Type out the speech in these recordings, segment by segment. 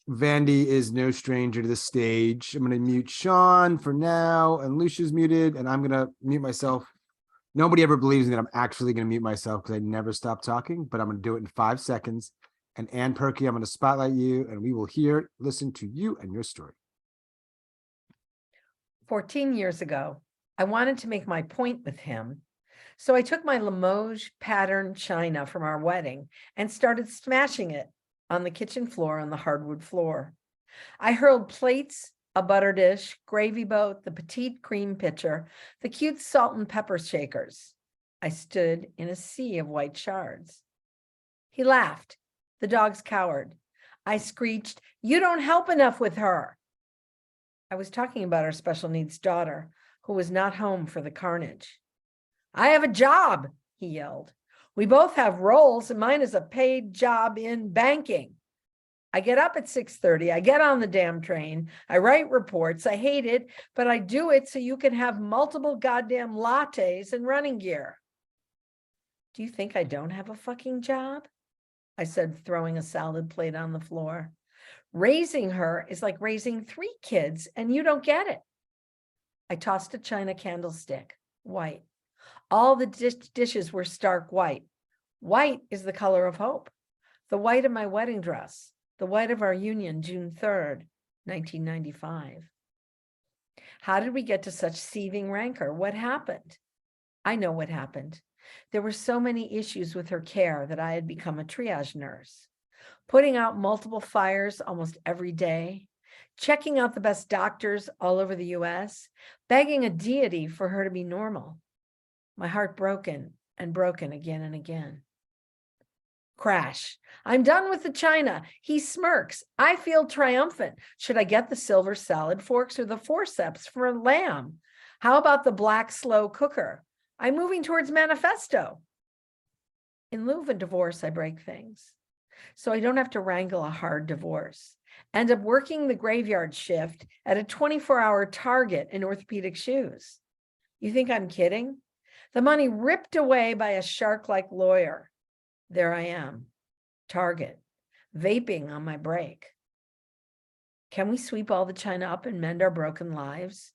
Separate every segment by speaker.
Speaker 1: Vandy is no stranger to the stage. I'm going to mute Sean for now, and Lucia's muted, and I'm going to mute myself. Nobody ever believes me that I'm actually going to mute myself because I never stop talking, but I'm going to do it in 5 seconds. And Ann Perky, I'm going to spotlight you, and we will listen to you and your story.
Speaker 2: 14 years ago, I wanted to make my point with him. So I took my Limoges pattern china from our wedding and started smashing it on the kitchen floor on the hardwood floor. I hurled plates, a butter dish, gravy boat, the petite cream pitcher, the cute salt and pepper shakers. I stood in a sea of white shards. He laughed. The dogs cowered. I screeched, "You don't help enough with her." I was talking about our special needs daughter, who was not home for the carnage. "I have a job," he yelled. "We both have roles, and mine is a paid job in banking. I get up at 6:30. I get on the damn train. I write reports. I hate it, but I do it so you can have multiple goddamn lattes and running gear." "Do you think I don't have a fucking job?" I said, throwing a salad plate on the floor. "Raising her is like raising 3 kids, and you don't get it." I tossed a china candlestick, white. All the dishes were stark white. White is the color of hope. The white of my wedding dress, the white of our union, June 3rd, 1995. How did we get to such seething rancor? What happened? I know what happened. There were so many issues with her care that I had become a triage nurse, putting out multiple fires almost every day, checking out the best doctors all over the US, begging a deity for her to be normal. My heart broken and broken again and again. Crash. I'm done with the china. He smirks. I feel triumphant. Should I get the silver salad forks or the forceps for lamb? How about the black slow cooker? I'm moving towards manifesto. In lieu of a divorce, I break things, so I don't have to wrangle a hard divorce. End up working the graveyard shift at a 24-hour Target in orthopedic shoes. You think I'm kidding? The money ripped away by a shark-like lawyer. There I am, Target, vaping on my break. Can we sweep all the china up and mend our broken lives?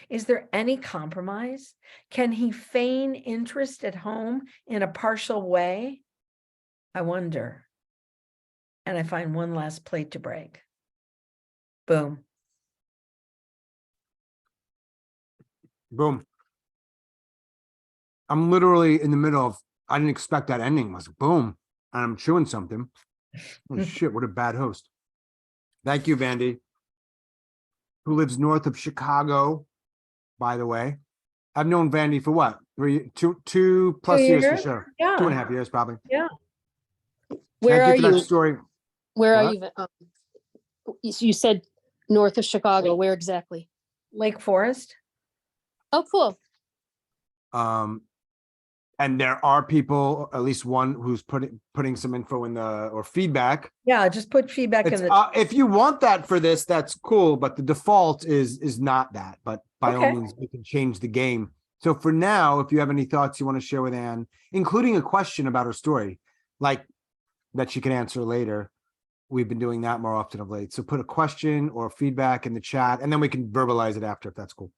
Speaker 2: Is there any compromise? Can he feign interest at home in a partial way? I wonder. And I find one last plate to break. Boom.
Speaker 1: Boom. I'm literally in the middle of, I didn't expect that ending. I was like, boom. And I'm chewing something. Oh shit, what a bad host. Thank you, Vandy, who lives north of Chicago, by the way. I've known Vandy for what? 2+ years for sure.
Speaker 2: Yeah.
Speaker 1: 2.5 years, probably.
Speaker 2: Yeah.
Speaker 3: Where are
Speaker 1: Thank you for that
Speaker 3: you?
Speaker 1: story.
Speaker 3: Where are
Speaker 1: What?
Speaker 3: you? You said north of Chicago. Where exactly?
Speaker 2: Lake Forest.
Speaker 3: Oh, cool.
Speaker 1: And there are people, at least one, who's putting some info in or feedback.
Speaker 2: Yeah, just put feedback in the
Speaker 1: if you want that for this, that's cool, but the default is not that. But by all means, we can change the game. So for now, if you have any thoughts you want to share with Anne, including a question about her story, like that she can answer later, we've been doing that more often of late. So put a question or feedback in the chat, and then we can verbalize it after if that's cool.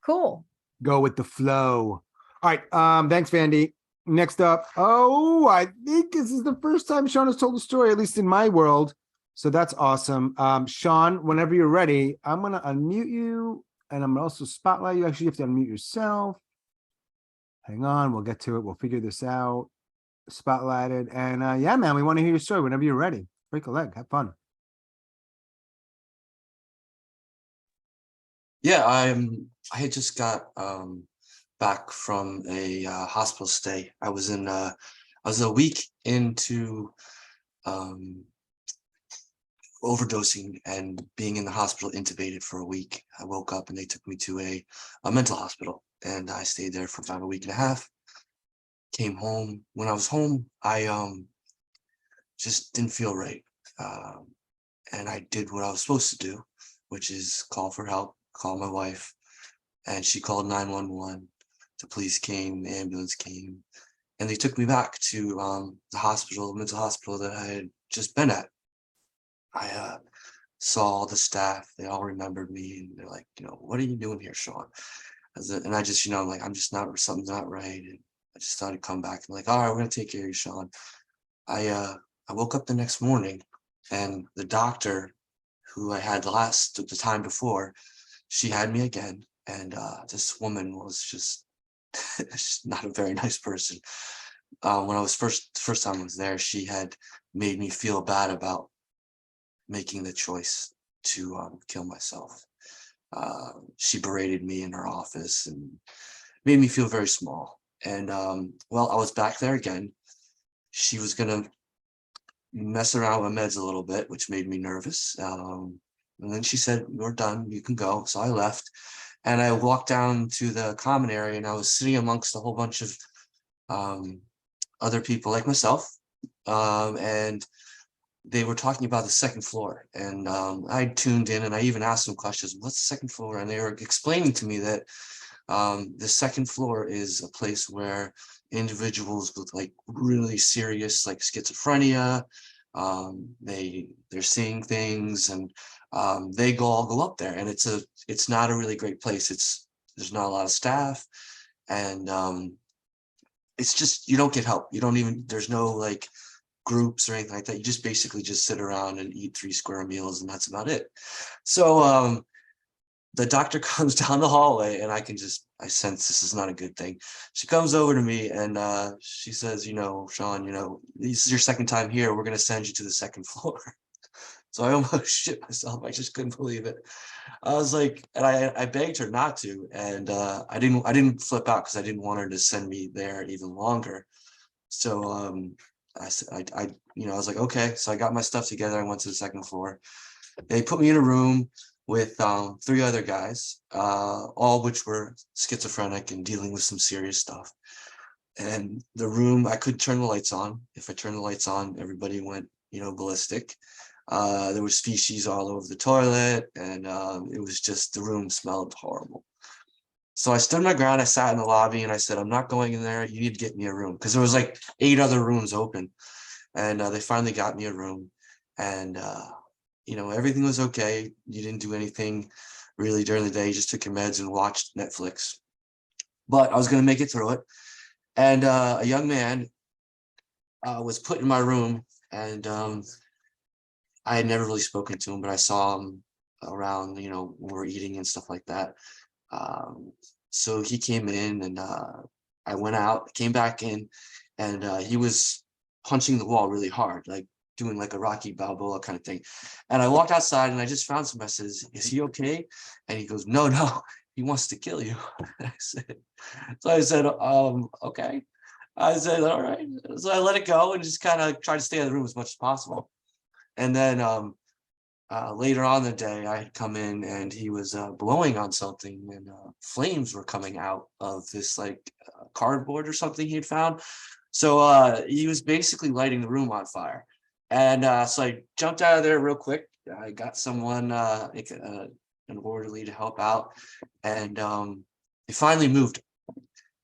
Speaker 2: Cool.
Speaker 1: Go with the flow. All right. Thanks, Vandy. Next up. Oh, I think this is the first time Sean has told a story, at least in my world. So that's awesome. Sean, whenever you're ready, I'm going to unmute you, and I'm going to also spotlight you. Actually, you have to unmute yourself. Hang on. We'll get to it. We'll figure this out. Spotlighted. And yeah, man, we want to hear your story whenever you're ready. Break a leg. Have fun.
Speaker 4: Yeah, I had just got back from a hospital stay. I was a week into overdosing and being in the hospital intubated for a week. I woke up and they took me to a mental hospital, and I stayed there for about a week and a half. Came home. When I was home, I just didn't feel right, and I did what I was supposed to do, which is call for help, call my wife, and she called 911. The police came, the ambulance came, and they took me back to the mental hospital that I had just been at. I saw the staff. They all remembered me, and they're like, what are you doing here, Sean? And I just, I'm like, I'm just not, something's not right. And I just thought I'd come back and like, all right, we're gonna take care of you, Sean. I woke up the next morning, and the doctor who I had the time before, she had me again. And this woman was just not a very nice person. When I was first time I was there, she had made me feel bad about making the choice to kill myself. She berated me in her office and made me feel very small. And well, I was back there again. She was gonna mess around with meds a little bit, which made me nervous. And then she said, "We're done, you can go." So I left, and I walked down to the common area, and I was sitting amongst a whole bunch of other people like myself, and they were talking about the second floor. And I tuned in, and I even asked them questions. What's the second floor? And they were explaining to me that the second floor is a place where individuals with like really serious like schizophrenia, they're seeing things, and they all go up there. And it's not a really great place. There's not a lot of staff, and it's just, you don't get help. There's no like groups or anything like that. You just basically just sit around and eat 3 square meals, and that's about it. So the doctor comes down the hallway, and I sense this is not a good thing. She comes over to me, and she says, "Sean, this is your second time here. We're going to send you to the second floor." So I almost shit myself. I just couldn't believe it. I was like, and I begged her not to. And I didn't flip out because I didn't want her to send me there even longer. So I said, I was like, okay. So I got my stuff together. I went to the second floor. They put me in a room with 3 other guys, all which were schizophrenic and dealing with some serious stuff. And the room, I couldn't turn the lights on. If I turned the lights on, everybody went, ballistic. There was feces all over the toilet, and it was just, the room smelled horrible. So I stood my ground. I sat in the lobby, and I said, "I'm not going in there. You need to get me a room," because there was like 8 other rooms open. And they finally got me a room, and everything was okay. You didn't do anything really during the day. You just took your meds and watched Netflix. But I was going to make it through it. And a young man was put in my room, and I had never really spoken to him, but I saw him around, when we were eating and stuff like that. So he came in, and I went out, came back in, and he was punching the wall really hard, like doing like a Rocky Balboa kind of thing. And I walked outside, and I just found him. I says, "Is he okay?" And he goes, "No, he wants to kill you." I said, okay. I said, all right. So I let it go and just kind of tried to stay in the room as much as possible. And then later on the day, I had come in, and he was blowing on something, and flames were coming out of this like cardboard or something he had found. So he was basically lighting the room on fire. And so I jumped out of there real quick. I got someone, an orderly, to help out, and it finally moved.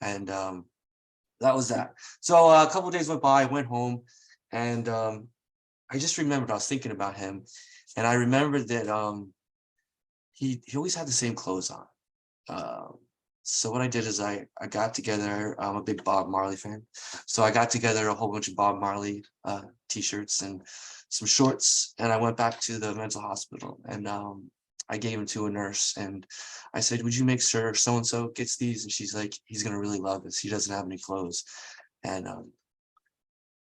Speaker 4: And that was that. So a couple of days went by. I went home, and I just remembered, I was thinking about him, and I remembered that he always had the same clothes on. So what I did is I got together, I'm a big Bob Marley fan. So I got together a whole bunch of Bob Marley t-shirts and some shorts, and I went back to the mental hospital, and I gave them to a nurse, and I said, "Would you make sure so-and-so gets these?" And she's like, "He's going to really love this. He doesn't have any clothes." And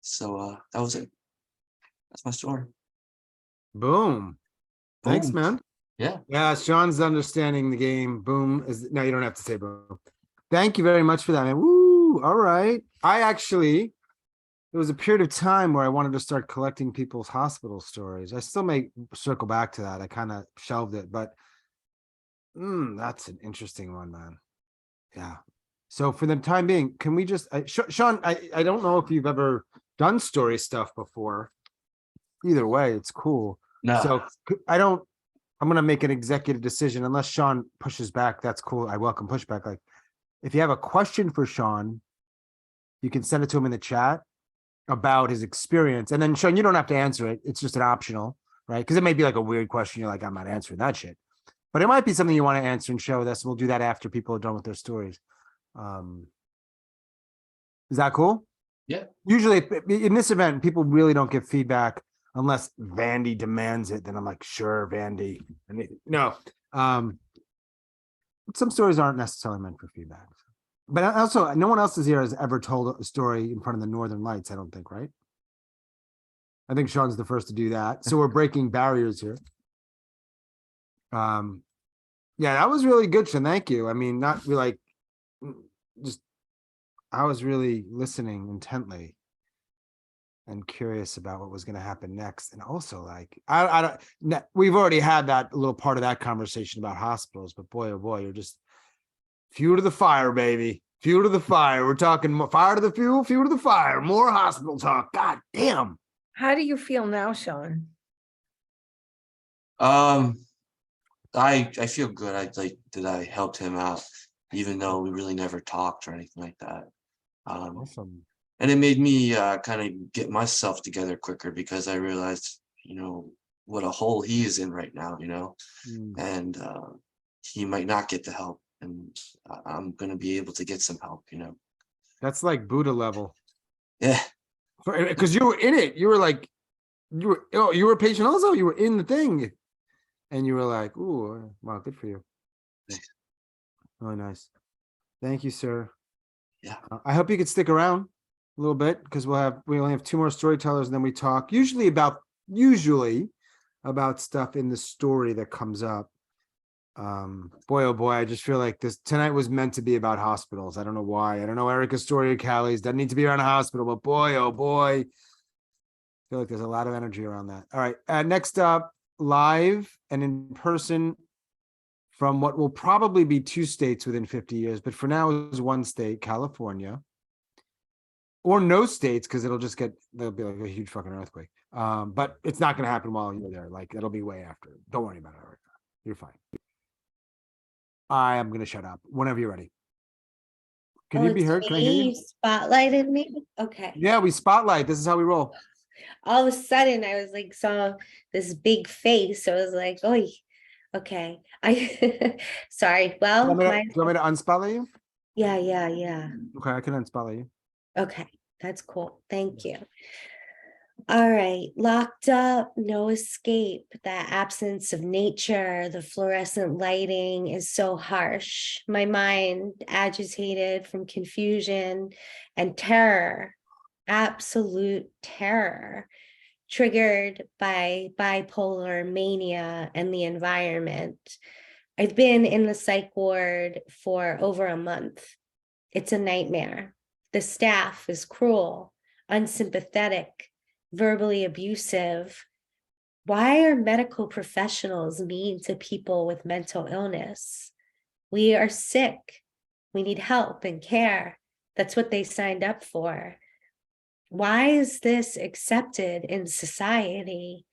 Speaker 4: so that was it. That's my story.
Speaker 1: Boom. Thanks,
Speaker 4: Boom.
Speaker 1: man.
Speaker 4: Yeah.
Speaker 1: Yeah, Sean's understanding the game. Boom. No, you don't have to say boom. Thank you very much for that, man. Woo. All right. There was a period of time where I wanted to start collecting people's hospital stories. I still may circle back to that. I kind of shelved it, but that's an interesting one, man. Yeah. So for the time being, can we just, Sean, I don't know if you've ever done story stuff before. Either way, it's cool.
Speaker 4: No.
Speaker 1: So I'm going to make an executive decision unless Sean pushes back. That's cool. I welcome pushback. Like if you have a question for Sean, you can send it to him in the chat about his experience. And then Sean, you don't have to answer it. It's just an optional. right? Because it may be like a weird question. You're like, I'm not answering that shit. But it might be something you want to answer and share with us. We'll do that after people are done with their stories. Is that cool?
Speaker 4: Yeah.
Speaker 1: Usually in this event, people really don't give feedback unless Vandy demands it. Then I'm like, sure, Vandy. And no, some stories aren't necessarily meant for feedback. But also, no one else has ever told a story in front of the Northern Lights, I don't think, right? I think Sean's the first to do that. So we're breaking barriers here. Yeah, that was really good, Sean. Thank you. I mean, not really like just I was really listening intently and curious about what was going to happen next. And also like, I don't, we've already had that little part of that conversation about hospitals, but boy, oh boy, you're just fuel to the fire, baby. Fuel to the fire. We're talking more fire to the fuel, fuel to the fire, more hospital talk. God damn.
Speaker 2: How do you feel now, Sean?
Speaker 4: I feel good. I like that I helped him out, even though we really never talked or anything like that.
Speaker 1: Awesome.
Speaker 4: And it made me kind of get myself together quicker because I realized, what a hole he is in right now, and he might not get the help, and I'm going to be able to get some help,
Speaker 1: That's like Buddha level.
Speaker 4: Yeah.
Speaker 1: Because you were in it. You were like, you were a patient also. You were in the thing. And you were like, ooh, wow, good for you.
Speaker 4: Thanks.
Speaker 1: Really nice. Thank you, sir.
Speaker 4: Yeah.
Speaker 1: I hope you could stick around a little bit because we only have 2 more storytellers and then we talk usually about stuff in the story that comes up. Boy, oh boy, I just feel like this tonight was meant to be about hospitals. I don't know why. I don't know Erica's story or Callie's. Doesn't need to be around a hospital, but boy, oh boy. I feel like there's a lot of energy around that. All right. Next up, live and in person from what will probably be 2 states within 50 years, but for now is 1 state, California, or no states because there'll be like a huge fucking earthquake. But it's not going to happen while you're there. Like it'll be way after. Don't worry about it. Erica. You're fine. I am going to shut up whenever you're ready. Can you be heard? Can I hear you?
Speaker 5: You spotlighted me. Okay.
Speaker 1: Yeah, we spotlight. This is how we roll.
Speaker 5: All of a sudden, I was like, saw this big face. So I was like, oh, okay. Sorry. Well,
Speaker 1: Do you want me to unspotlight you?
Speaker 5: yeah.
Speaker 1: Okay, I can unspotlight you.
Speaker 5: Okay, that's cool. Thank you. All right, locked up, no escape. That absence of nature, the fluorescent lighting is so harsh. My mind agitated from confusion and terror, absolute terror, triggered by bipolar mania and the environment. I've been in the psych ward for over a month. It's a nightmare. The staff is cruel, unsympathetic, verbally abusive. Why are medical professionals mean to people with mental illness? We are sick. We need help and care. That's what they signed up for. Why is this accepted in society?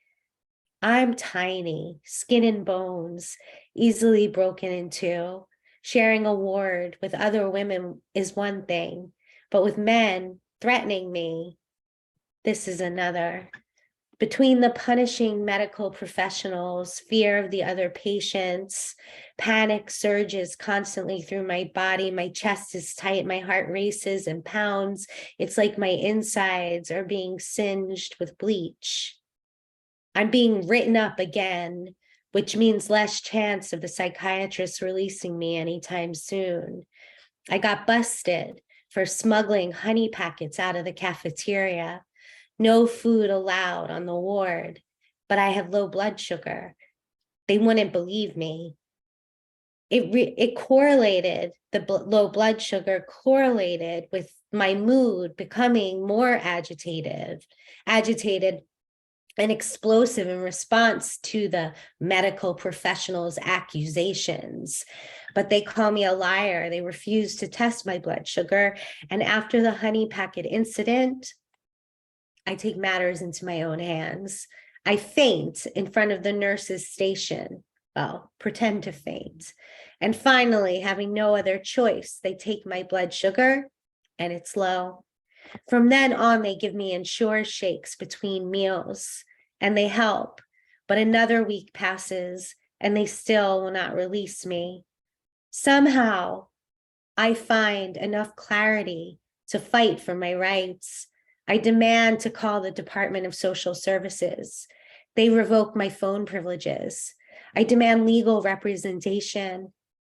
Speaker 5: I'm tiny, skin and bones, easily broken into. Sharing a ward with other women is one thing, but with men threatening me, this is another. Between the punishing medical professionals, fear of the other patients, panic surges constantly through my body, my chest is tight, my heart races and pounds. It's like my insides are being singed with bleach. I'm being written up again, which means less chance of the psychiatrist releasing me anytime soon. I got busted for smuggling honey packets out of the cafeteria. No food allowed on the ward, but I have low blood sugar. They wouldn't believe me. It correlated, low blood sugar correlated with my mood becoming more agitated and explosive in response to the medical professionals' accusations. But they call me a liar. They refuse to test my blood sugar. And after the honey packet incident, I take matters into my own hands. I faint in front of the nurse's station. Well, pretend to faint. And finally, having no other choice, they take my blood sugar and it's low. From then on, they give me Ensure shakes between meals and they help. but another week passes and they still will not release me. Somehow, I find enough clarity to fight for my rights. I demand to call the Department of Social Services. They revoke my phone privileges. I demand legal representation.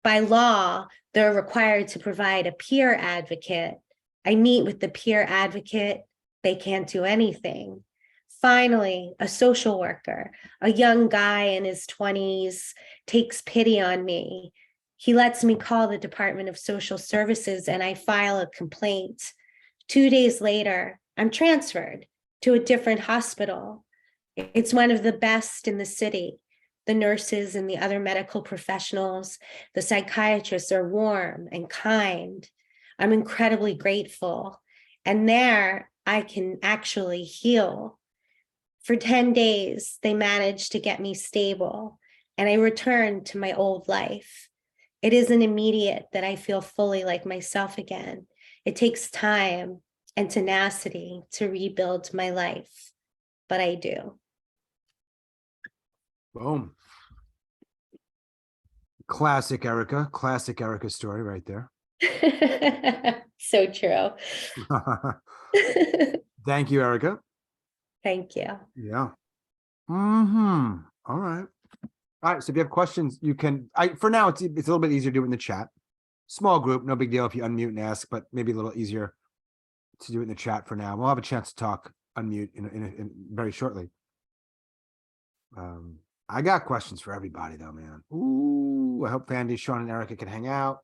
Speaker 5: By law, they're required to provide a peer advocate. I meet with the peer advocate. They can't do anything. Finally, a social worker, a young guy in his 20s, takes pity on me. He lets me call the Department of Social Services and I file a complaint. 2 days later, I'm transferred to a different hospital. It's one of the best in the city. The nurses and the other medical professionals, the psychiatrists are warm and kind. I'm incredibly grateful. And there I can actually heal. For 10 days, they managed to get me stable and I returned to my old life. It isn't immediate that I feel fully like myself again. It takes time and tenacity to rebuild my life, but I do.
Speaker 1: Boom. Classic Erica story right there.
Speaker 5: So true.
Speaker 1: Thank you, Erica.
Speaker 5: Thank you.
Speaker 1: Yeah. All right. All right. So if you have questions, you can. For now, it's a little bit easier to do it in the chat. Small group, no big deal if you unmute and ask, but maybe a little easier to do it in the chat for now. We'll have a chance to talk unmute in very shortly. I got questions for everybody though, man. Ooh, I hope Vandy, Sean, and Erica can hang out.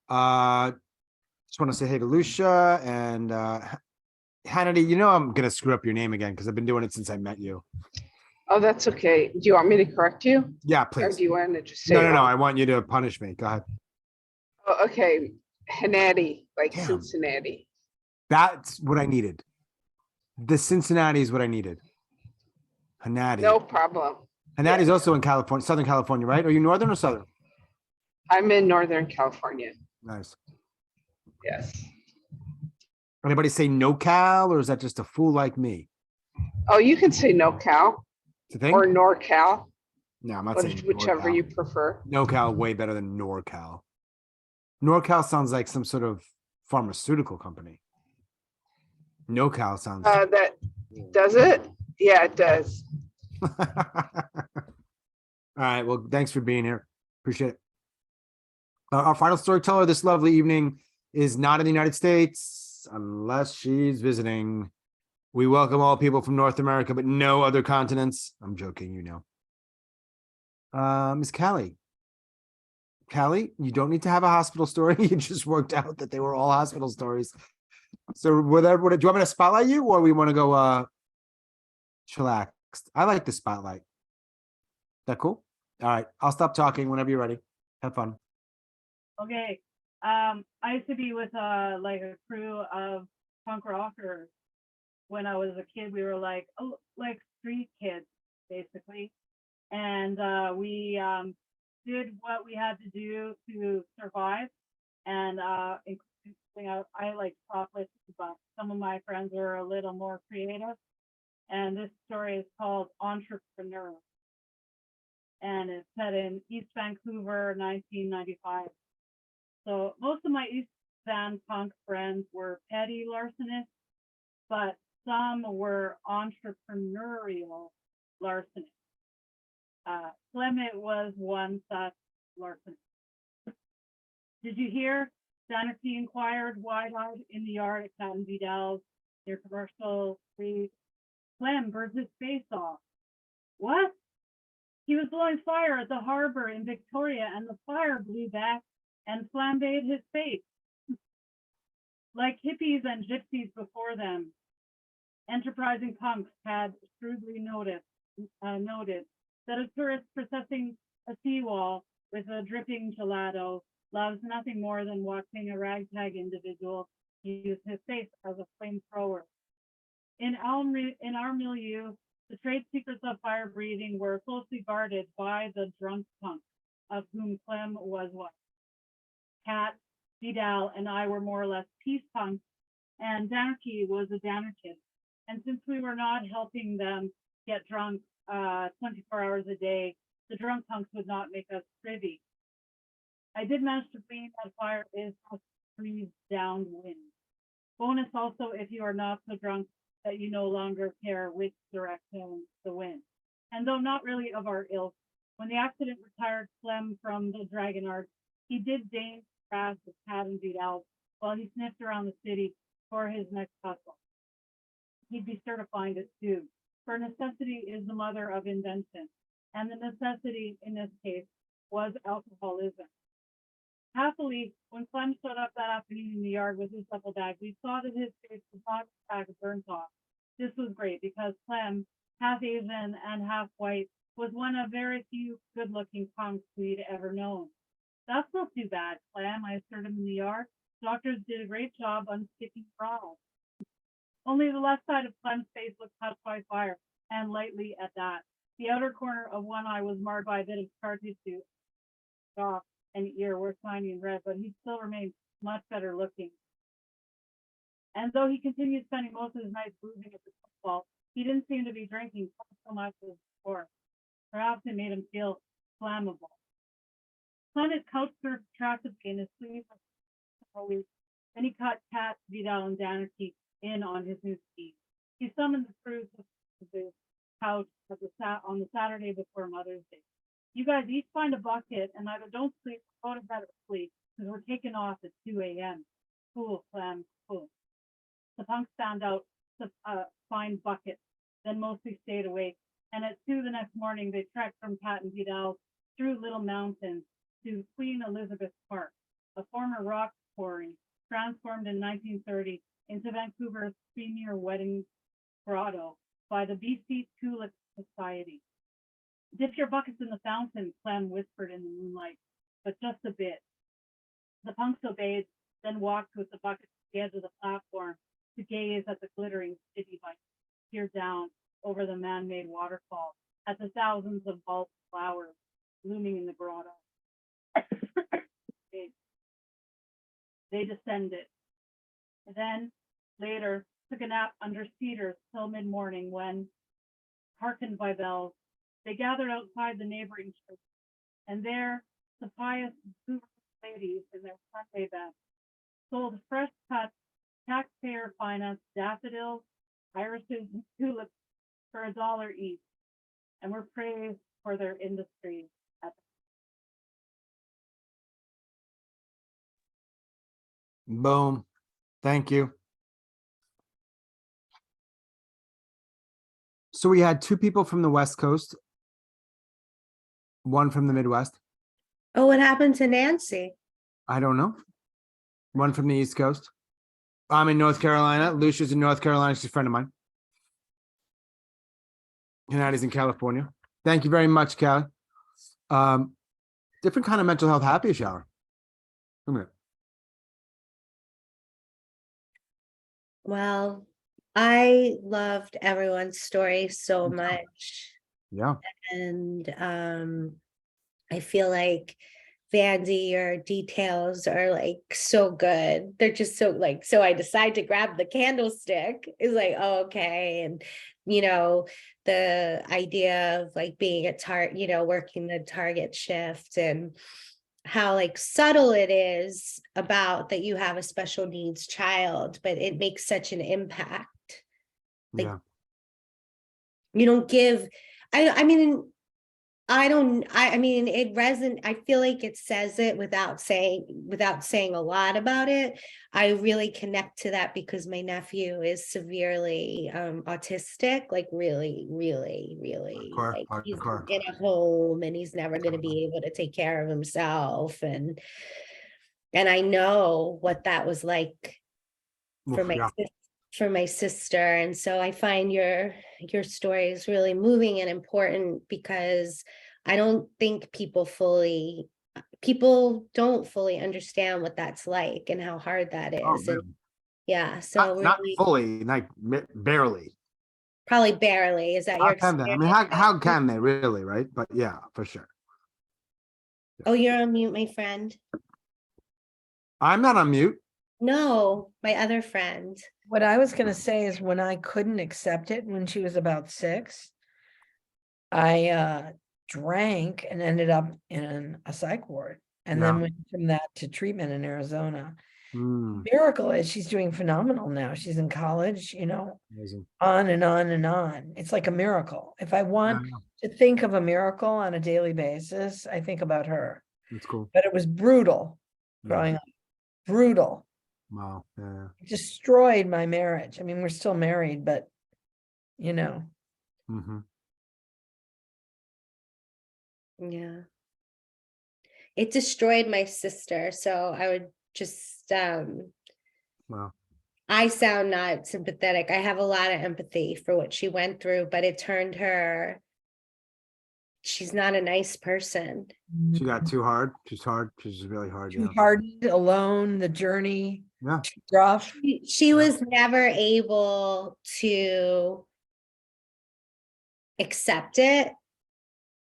Speaker 1: Just want to say hey to Lucia and Hannity. You know I'm gonna screw up your name again because I've been doing it since I met you.
Speaker 6: Oh, that's okay. Do you want me to correct you?
Speaker 1: Yeah,
Speaker 6: Or
Speaker 1: please.
Speaker 6: do you want to just say?
Speaker 1: No. I want you to punish me. Go ahead.
Speaker 6: Oh, okay. Hannity, like
Speaker 1: Damn.
Speaker 6: Cincinnati.
Speaker 1: That's what I needed. The Cincinnati is what I needed. Hannity.
Speaker 6: No problem.
Speaker 1: Hannati's
Speaker 6: yeah.
Speaker 1: also in California, Southern California, right? Are you Northern or Southern?
Speaker 6: I'm in Northern California.
Speaker 1: Nice.
Speaker 6: Yes.
Speaker 1: Anybody say NoCal, or is that just a fool like me?
Speaker 6: Oh, you can say NoCal
Speaker 1: To think?
Speaker 6: or NorCal,
Speaker 1: No, I'm not saying
Speaker 6: whichever
Speaker 1: NorCal.
Speaker 6: you prefer.
Speaker 1: NoCal way better than NorCal. NorCal sounds like some sort of pharmaceutical company. NoCal sounds.
Speaker 6: That does it? Yeah, it does.
Speaker 1: All right. Well, thanks for being here. Appreciate it. Our final storyteller this lovely evening is not in the United States unless she's visiting. We welcome all people from North America, but no other continents. I'm joking, you know. Miss Callie. Callie, you don't need to have a hospital story. You just worked out that they were all hospital stories. So do you want me to spotlight you or we want to go chillaxed? I like the spotlight. That cool? All right. I'll stop talking whenever you're ready. Have fun.
Speaker 7: Okay. I used to be with like a crew of punk rockers. When I was a kid, we were like street kids, basically. And we did what we had to do to survive. And including I like chocolates, but some of my friends were a little more creative. And this story is called Entrepreneur. And it's set in East Vancouver, 1995. So most of my East Van punk friends were petty larcenists, but some were entrepreneurial larcenists. Clement was one such larcenist. Did you hear? Sanity inquired wide-eyed in the yard at Cat and Vidal's near Commercial Street. Clem burnt his face off. What? He was blowing fire at the harbor in Victoria, and the fire blew back and flambéed his face. Like hippies and gypsies before them, enterprising punks had shrewdly noted that a tourist processing a seawall with a dripping gelato loves nothing more than watching a ragtag individual use his face as a flamethrower. In our milieu, the trade secrets of fire breathing were closely guarded by the drunk punk, of whom Clem was one. Kat, Vidal, and I were more or less peace punks, and Danarchy was a Danarchist. And since we were not helping them get drunk, 24 hours a day, the drunk punks would not make us privy. I did manage to breathe that fire is breathe downwind. Bonus also if you are not so drunk that you no longer care which direction the wind. And though not really of our ilk, when the accident retired Clem from the Dragon Arts, he did deign to crash the cat and beat out while he sniffed around the city for his next hustle. He'd be certifying it too, for necessity is the mother of invention, and the necessity in this case was alcoholism. Happily, when Clem showed up that afternoon in the yard with his duffel bag, we saw that his face was not burnt off. This was great because Clem, half Asian and half white, was one of very few good-looking punks we'd ever known. That's not too bad, Clem, I assured him in the yard. Doctors did a great job unsticking throttle. Only the left side of Clem's face was touched by fire, and lightly at that. The outer corner of one eye was marred by a bit of scar tissue. Jaw and ear were shiny and red, but he still remained much better looking. And though he continued spending most of his nights boozing at the football, he didn't seem to be drinking so much as before. Perhaps it made him feel flammable. Clem had couch surfed attractively in his sleeve for a week. Then he caught Kat, Vidal, and Danerty in on his new scheme. He summoned the crew to the couch on the Saturday before Mother's Day. You guys each find a bucket and either don't sleep or go to bed or sleep because we're taking off at 2 a.m. Cool, Clem, cool. The punks found out to find buckets, then mostly stayed awake. And at 2 the next morning, they trekked from Pat and Vidal through Little Mountain to Queen Elizabeth Park, a former rock quarry transformed in 1930 into Vancouver's premier wedding grotto by the BC Tulip Society. Dip your buckets in the fountain, Clem whispered in the moonlight, but just a bit. The punks obeyed, then walked with the buckets to the edge of the platform to gaze at the glittering city lights, peer down over the man-made waterfall at the thousands of bulb flowers blooming in the grotto. They descended. Then, later, took a nap under cedars till mid-morning when, hearkened by bells, they gathered outside the neighboring church, and there the pious ladies in their Sunday best sold fresh-cut, taxpayer-financed daffodils, irises, and tulips for $1 each, and were praised for their industry.
Speaker 1: Boom. Thank you. So we had 2 people from the West Coast, 1 from the Midwest.
Speaker 5: Oh, what happened to Nancy?
Speaker 1: I don't know. 1 from the East Coast. I'm in North Carolina. Lucia's in North Carolina. She's a friend of mine. Canada's in California. Thank you very much, Callie. Different kind of mental health happy hour. Come here.
Speaker 5: Well, I loved everyone's story so much.
Speaker 1: Yeah.
Speaker 5: And I feel like Vandy, your details are like so good. They're just so like, so I decide to grab the candlestick. It's like, oh, okay. And the idea of like being at Target, working the Target shift and how like subtle it is about that you have a special needs child, but it makes such an impact. Like,
Speaker 1: Yeah.
Speaker 5: you don't give, I mean, it resonates. I feel like it says it without saying a lot about it. I really connect to that because my nephew is severely autistic, like really, really, really. Like he's in a home and he's never going to be able to take care of himself. And I know what that was like for my sister. And so I find your story is really moving and important because I don't think people don't fully understand what that's like and how hard that is.
Speaker 1: Oh,
Speaker 5: and yeah, so
Speaker 1: not
Speaker 5: really,
Speaker 1: fully, like barely.
Speaker 5: Probably barely. Is that
Speaker 1: How
Speaker 5: your
Speaker 1: can they? I
Speaker 5: experience?
Speaker 1: mean, how can they really, right? But yeah, for sure.
Speaker 5: Oh, you're on mute, my friend.
Speaker 1: I'm not on mute.
Speaker 5: No, my other friend.
Speaker 2: What I was going to say is when I couldn't accept it when she was about 6, I drank and ended up in a psych ward, and then
Speaker 1: Yeah.
Speaker 2: went from that to treatment in Arizona.
Speaker 1: Mm,
Speaker 2: Miracle is she's doing phenomenal now. She's in college,
Speaker 1: amazing.
Speaker 2: on and on and on. It's like a miracle. If I want
Speaker 1: Yeah,
Speaker 2: to think of a miracle on a daily basis, I think about her.
Speaker 1: that's cool.
Speaker 2: But it was brutal
Speaker 1: Yeah.
Speaker 2: growing up. Brutal.
Speaker 1: Wow. Yeah.
Speaker 2: It destroyed my marriage. I mean, we're still married, but
Speaker 1: Mm-hmm.
Speaker 5: Yeah. It destroyed my sister. So I would just,
Speaker 1: Wow.
Speaker 5: I sound not sympathetic. I have a lot of empathy for what she went through, but it turned her, she's not a nice person.
Speaker 1: She got too hard. She's hard. She's really hard.
Speaker 2: too
Speaker 1: Yeah.
Speaker 2: hardened, alone, the journey,
Speaker 1: Yeah.
Speaker 2: too rough.
Speaker 5: She was never able to accept it.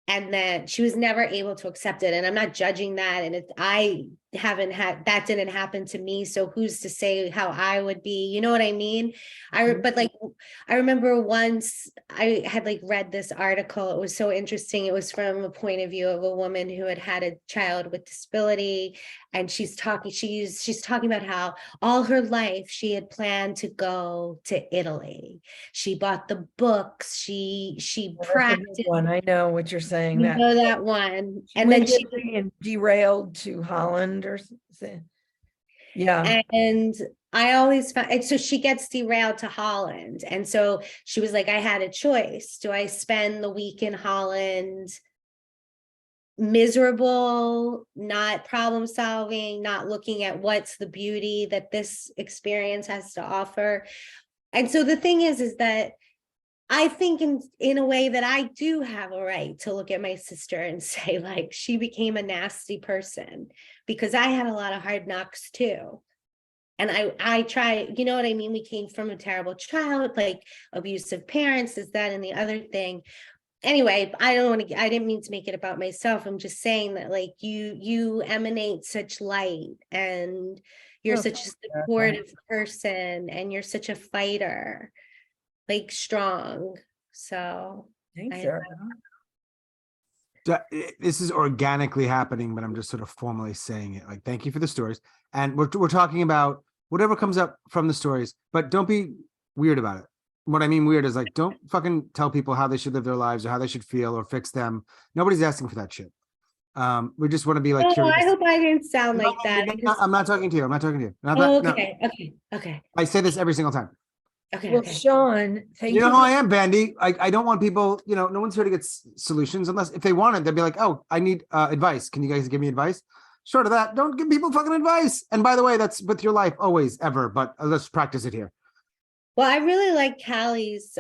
Speaker 5: And then she was never able to accept it. And I'm not judging that. And I haven't had, that didn't happen to me. So who's to say how I would be, you know what I mean? But like, I remember once I had like read this article. It was so interesting. It was from a point of view of a woman who had had a child with disability. And she's talking about how all her life she had planned to go to Italy. She bought the books. She
Speaker 2: That's a good
Speaker 5: practiced.
Speaker 2: one. I know what you're saying.
Speaker 5: You
Speaker 2: That
Speaker 5: know that one.
Speaker 2: she
Speaker 5: And
Speaker 2: went
Speaker 5: then
Speaker 2: to Italy and derailed to Holland or something. Yeah.
Speaker 5: and I always found, and so she gets derailed to Holland. And so she was like, I had a choice. Do I spend the week in Holland miserable, not problem solving, not looking at what's the beauty that this experience has to offer? And so the thing is that I think in a way that I do have a right to look at my sister and say, like, she became a nasty person, because I had a lot of hard knocks too. And I try, you know what I mean? We came from a terrible child, like abusive parents, is that and the other thing. Anyway, I didn't mean to make it about myself. I'm just saying that like you emanate such light, and you're
Speaker 2: Oh,
Speaker 5: such a
Speaker 2: thanks, Erica.
Speaker 5: supportive person, and you're such a fighter, like strong. So
Speaker 2: Thanks,
Speaker 5: I-
Speaker 2: Erica.
Speaker 1: This is organically happening, but I'm just sort of formally saying it. Like, thank you for the stories. And we're talking about whatever comes up from the stories, but don't be weird about it. What I mean weird is like, don't fucking tell people how they should live their lives or how they should feel or fix them. Nobody's asking for that shit. We just want to be like
Speaker 5: Oh,
Speaker 1: curious.
Speaker 5: I hope I didn't sound
Speaker 1: No,
Speaker 5: like that.
Speaker 1: I'm not talking to you. I'm not talking to you. Not
Speaker 5: Oh,
Speaker 1: that- no.
Speaker 5: okay.
Speaker 1: I say this every single time.
Speaker 2: Well, Sean, thank
Speaker 1: You
Speaker 2: you.
Speaker 1: know how I am, Bandy. I don't want people, no one's here to get solutions unless if they want it, they'll be like, oh, I need advice. Can you guys give me advice? Short of that, don't give people fucking advice. And by the way, that's with your life always, ever, but let's practice it here.
Speaker 5: Well, I really like Callie's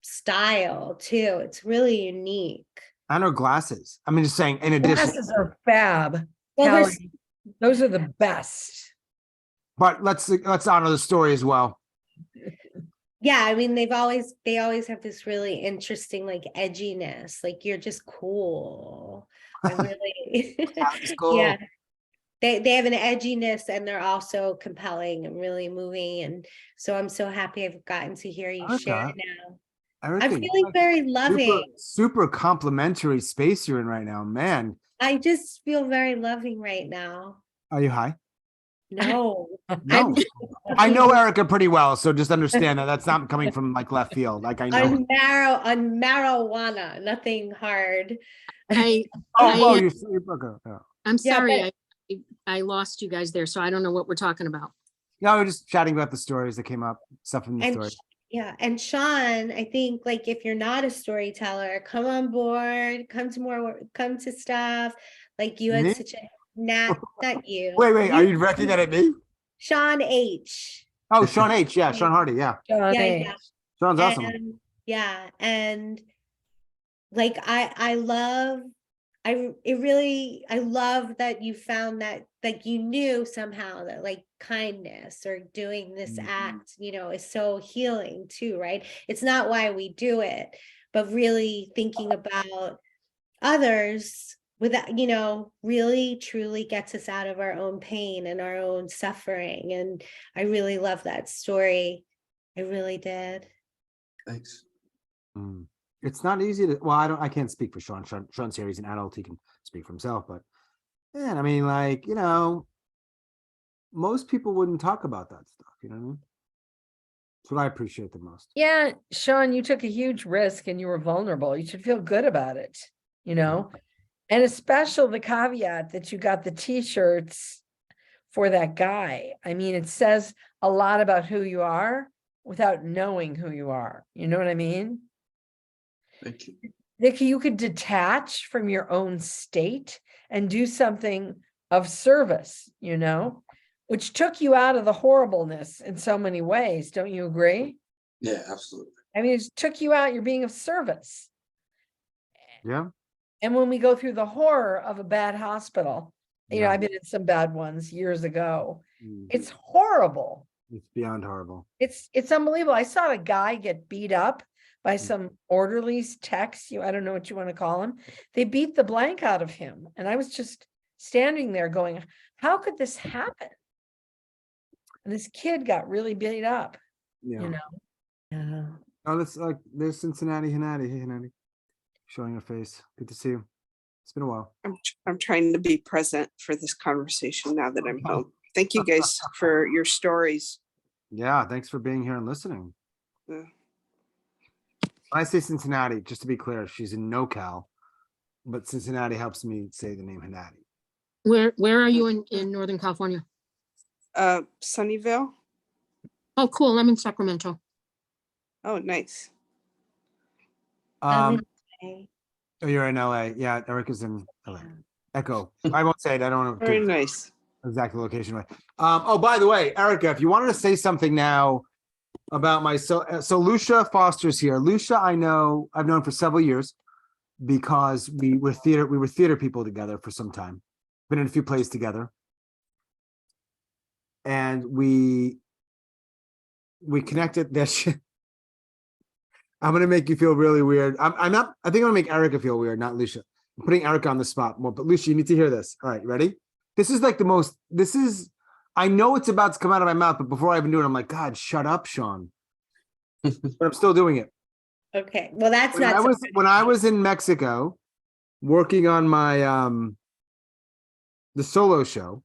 Speaker 5: style too. It's really unique.
Speaker 1: And her glasses. I mean, just saying, in addition,
Speaker 2: Glasses are fab.
Speaker 5: Well, there's-
Speaker 2: Kelly. Those are the best.
Speaker 1: but let's honor the story as well.
Speaker 5: Yeah, I mean, they always have this really interesting like edginess. Like you're just cool. I really,
Speaker 1: That's cool.
Speaker 5: yeah. They have an edginess, and they're also compelling and really moving. And so I'm so happy I've gotten to hear you share
Speaker 1: Okay.
Speaker 5: it now.
Speaker 1: Erica,
Speaker 5: I'm
Speaker 1: you're
Speaker 5: feeling
Speaker 1: like
Speaker 5: very loving.
Speaker 1: super complimentary space you're in right now, man.
Speaker 5: I just feel very loving right now.
Speaker 1: Are you high?
Speaker 5: No.
Speaker 1: No. I know Erica pretty well, so just understand that that's not coming from like left field. Like I know.
Speaker 5: On marijuana, nothing hard.
Speaker 3: I,
Speaker 1: Oh,
Speaker 3: I,
Speaker 1: you're okay. Yeah.
Speaker 3: I'm
Speaker 5: Yeah,
Speaker 3: sorry, I lost you guys there, so I don't know what we're talking about.
Speaker 1: No, we're just chatting about the stories that came up, stuff from the
Speaker 5: And
Speaker 1: story.
Speaker 5: yeah, and Sean, I think like if you're not a storyteller, come on board, come to stuff. Like you had
Speaker 1: Me?
Speaker 5: such a not you.
Speaker 1: Wait, are you directing that at me?
Speaker 5: Sean H.
Speaker 1: Oh, Sean H. Yeah, Sean Hardy. Yeah,
Speaker 2: Sean
Speaker 5: Yeah,
Speaker 2: A.
Speaker 5: yeah.
Speaker 1: Sean's awesome.
Speaker 5: And yeah, and like I love that you found that like you knew somehow that like kindness or doing this
Speaker 1: Mhm.
Speaker 5: act, is so healing too, right? It's not why we do it, but really thinking about others without, really truly gets us out of our own pain and our own suffering. And I really love that story. I really did.
Speaker 4: Thanks.
Speaker 1: Mm. it's not easy to, well, I can't speak for Sean. Sean's here, he's an adult, he can speak for himself, but man, I mean, like, most people wouldn't talk about that stuff, you know what I mean? That's what I appreciate the most.
Speaker 2: Yeah, Sean, you took a huge risk and you were vulnerable. You should feel good about it, and especially the caveat that you got the t-shirts for that guy. I mean, it says a lot about who you are without knowing who you are. You know what I mean?
Speaker 4: Thank you.
Speaker 2: That you could detach from your own state and do something of service, which took you out of the horribleness in so many ways. Don't you agree?
Speaker 4: Yeah, absolutely.
Speaker 2: I mean, it took you out, you're being of service.
Speaker 1: Yeah.
Speaker 2: And when we go through the horror of a bad hospital,
Speaker 1: Yeah.
Speaker 2: I've been in some bad ones years ago.
Speaker 1: Mhm.
Speaker 2: It's horrible.
Speaker 1: It's beyond horrible.
Speaker 2: It's unbelievable. I saw a guy get beat up by some orderlies, techs, I don't know what you want to call them. They beat the blank out of him. And I was just standing there going, how could this happen? And this kid got really beat up,
Speaker 1: Yeah.
Speaker 5: Yeah.
Speaker 1: Oh, that's like, there's Cincinnati, Hannati. Hey, Hannati. Showing your face. Good to see you. It's been a while.
Speaker 8: I'm trying to be present for this conversation now that I'm home. Thank you guys for your stories.
Speaker 1: Yeah, thanks for being here and listening.
Speaker 8: Yeah.
Speaker 1: When I say Cincinnati, just to be clear, she's in NoCal, but Cincinnati helps me say the name Hannati.
Speaker 3: Where are you in Northern California?
Speaker 8: Sunnyvale.
Speaker 3: Oh, cool. I'm in Sacramento.
Speaker 8: Oh, nice.
Speaker 5: Okay.
Speaker 1: Oh, you're in LA. Yeah, Erica's in LA. Echo. I won't say it. I don't want to
Speaker 8: Very
Speaker 1: give
Speaker 8: nice.
Speaker 1: exact location away. Oh, by the way, Erica, if you wanted to say something now about so Lucia Foster's here. Lucia, I've known for several years because we were theater people together for some time. Been in a few plays together. And we connected this. I'm gonna make you feel really weird. I think I'm gonna make Erica feel weird, not Lucia. I'm putting Erica on the spot more, but Lucia, you need to hear this. All right, ready? This is like I know it's about to come out of my mouth, but before I even do it, I'm like, God, shut up, Sean. But I'm still doing it.
Speaker 5: Okay. Well, that's
Speaker 1: When
Speaker 5: not.
Speaker 1: when I was in Mexico working on my the solo show,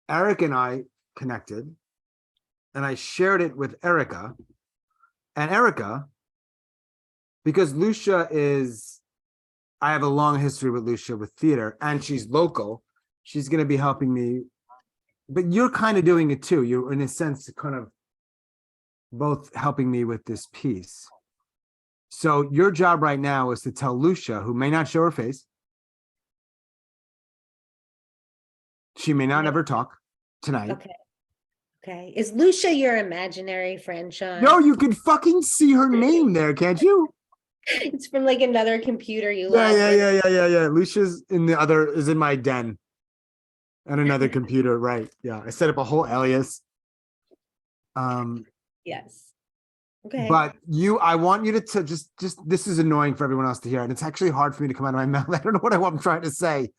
Speaker 1: Eric and I connected and I shared it with Erica. And Erica, because I have a long history with Lucia with theater and she's local, she's going to be helping me. But you're kind of doing it too. You're in a sense kind of both helping me with this piece. So your job right now is to tell Lucia, who may not show her face, she may not ever talk tonight.
Speaker 5: Okay. Okay. Is Lucia your imaginary friend, Sean?
Speaker 1: No, you can fucking see her name there, can't you?
Speaker 5: It's from like another computer you
Speaker 1: Yeah,
Speaker 5: love.
Speaker 1: yeah. Lucia's is in my den. And another computer, right? Yeah, I set up a whole alias.
Speaker 5: Yes. Okay.
Speaker 1: But I want you to just this is annoying for everyone else to hear, and it's actually hard for me to come out of my mouth. I don't know what I'm trying to say.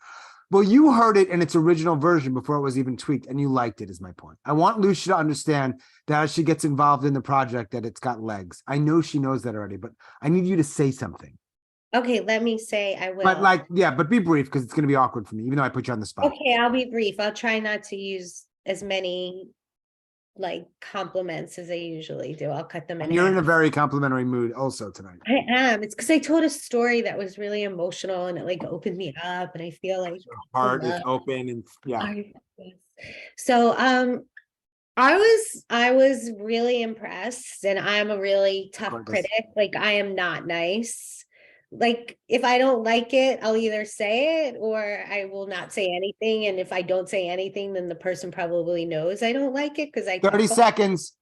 Speaker 1: Well, you heard it in its original version before it was even tweaked, and you liked it, is my point. I want Lucia to understand that as she gets involved in the project, that it's got legs. I know she knows that already, but I need you to say something.
Speaker 5: Okay, let me say I will.
Speaker 1: But be brief because it's going to be awkward for me, even though I put you on the spot.
Speaker 5: Okay, I'll be brief. I'll try not to use as many like compliments as I usually do. I'll cut them in
Speaker 1: And you're in a
Speaker 5: half.
Speaker 1: very complimentary mood also tonight.
Speaker 5: I am. It's because I told a story that was really emotional and it like opened me up and I feel like
Speaker 1: Your heart is open and yeah.
Speaker 5: So I was really impressed and I'm a really tough
Speaker 1: Gorgeous.
Speaker 5: critic. Like I am not nice. Like if I don't like it, I'll either say it or I will not say anything. And if I don't say anything, then the person probably knows I don't like it because I
Speaker 1: 30 seconds.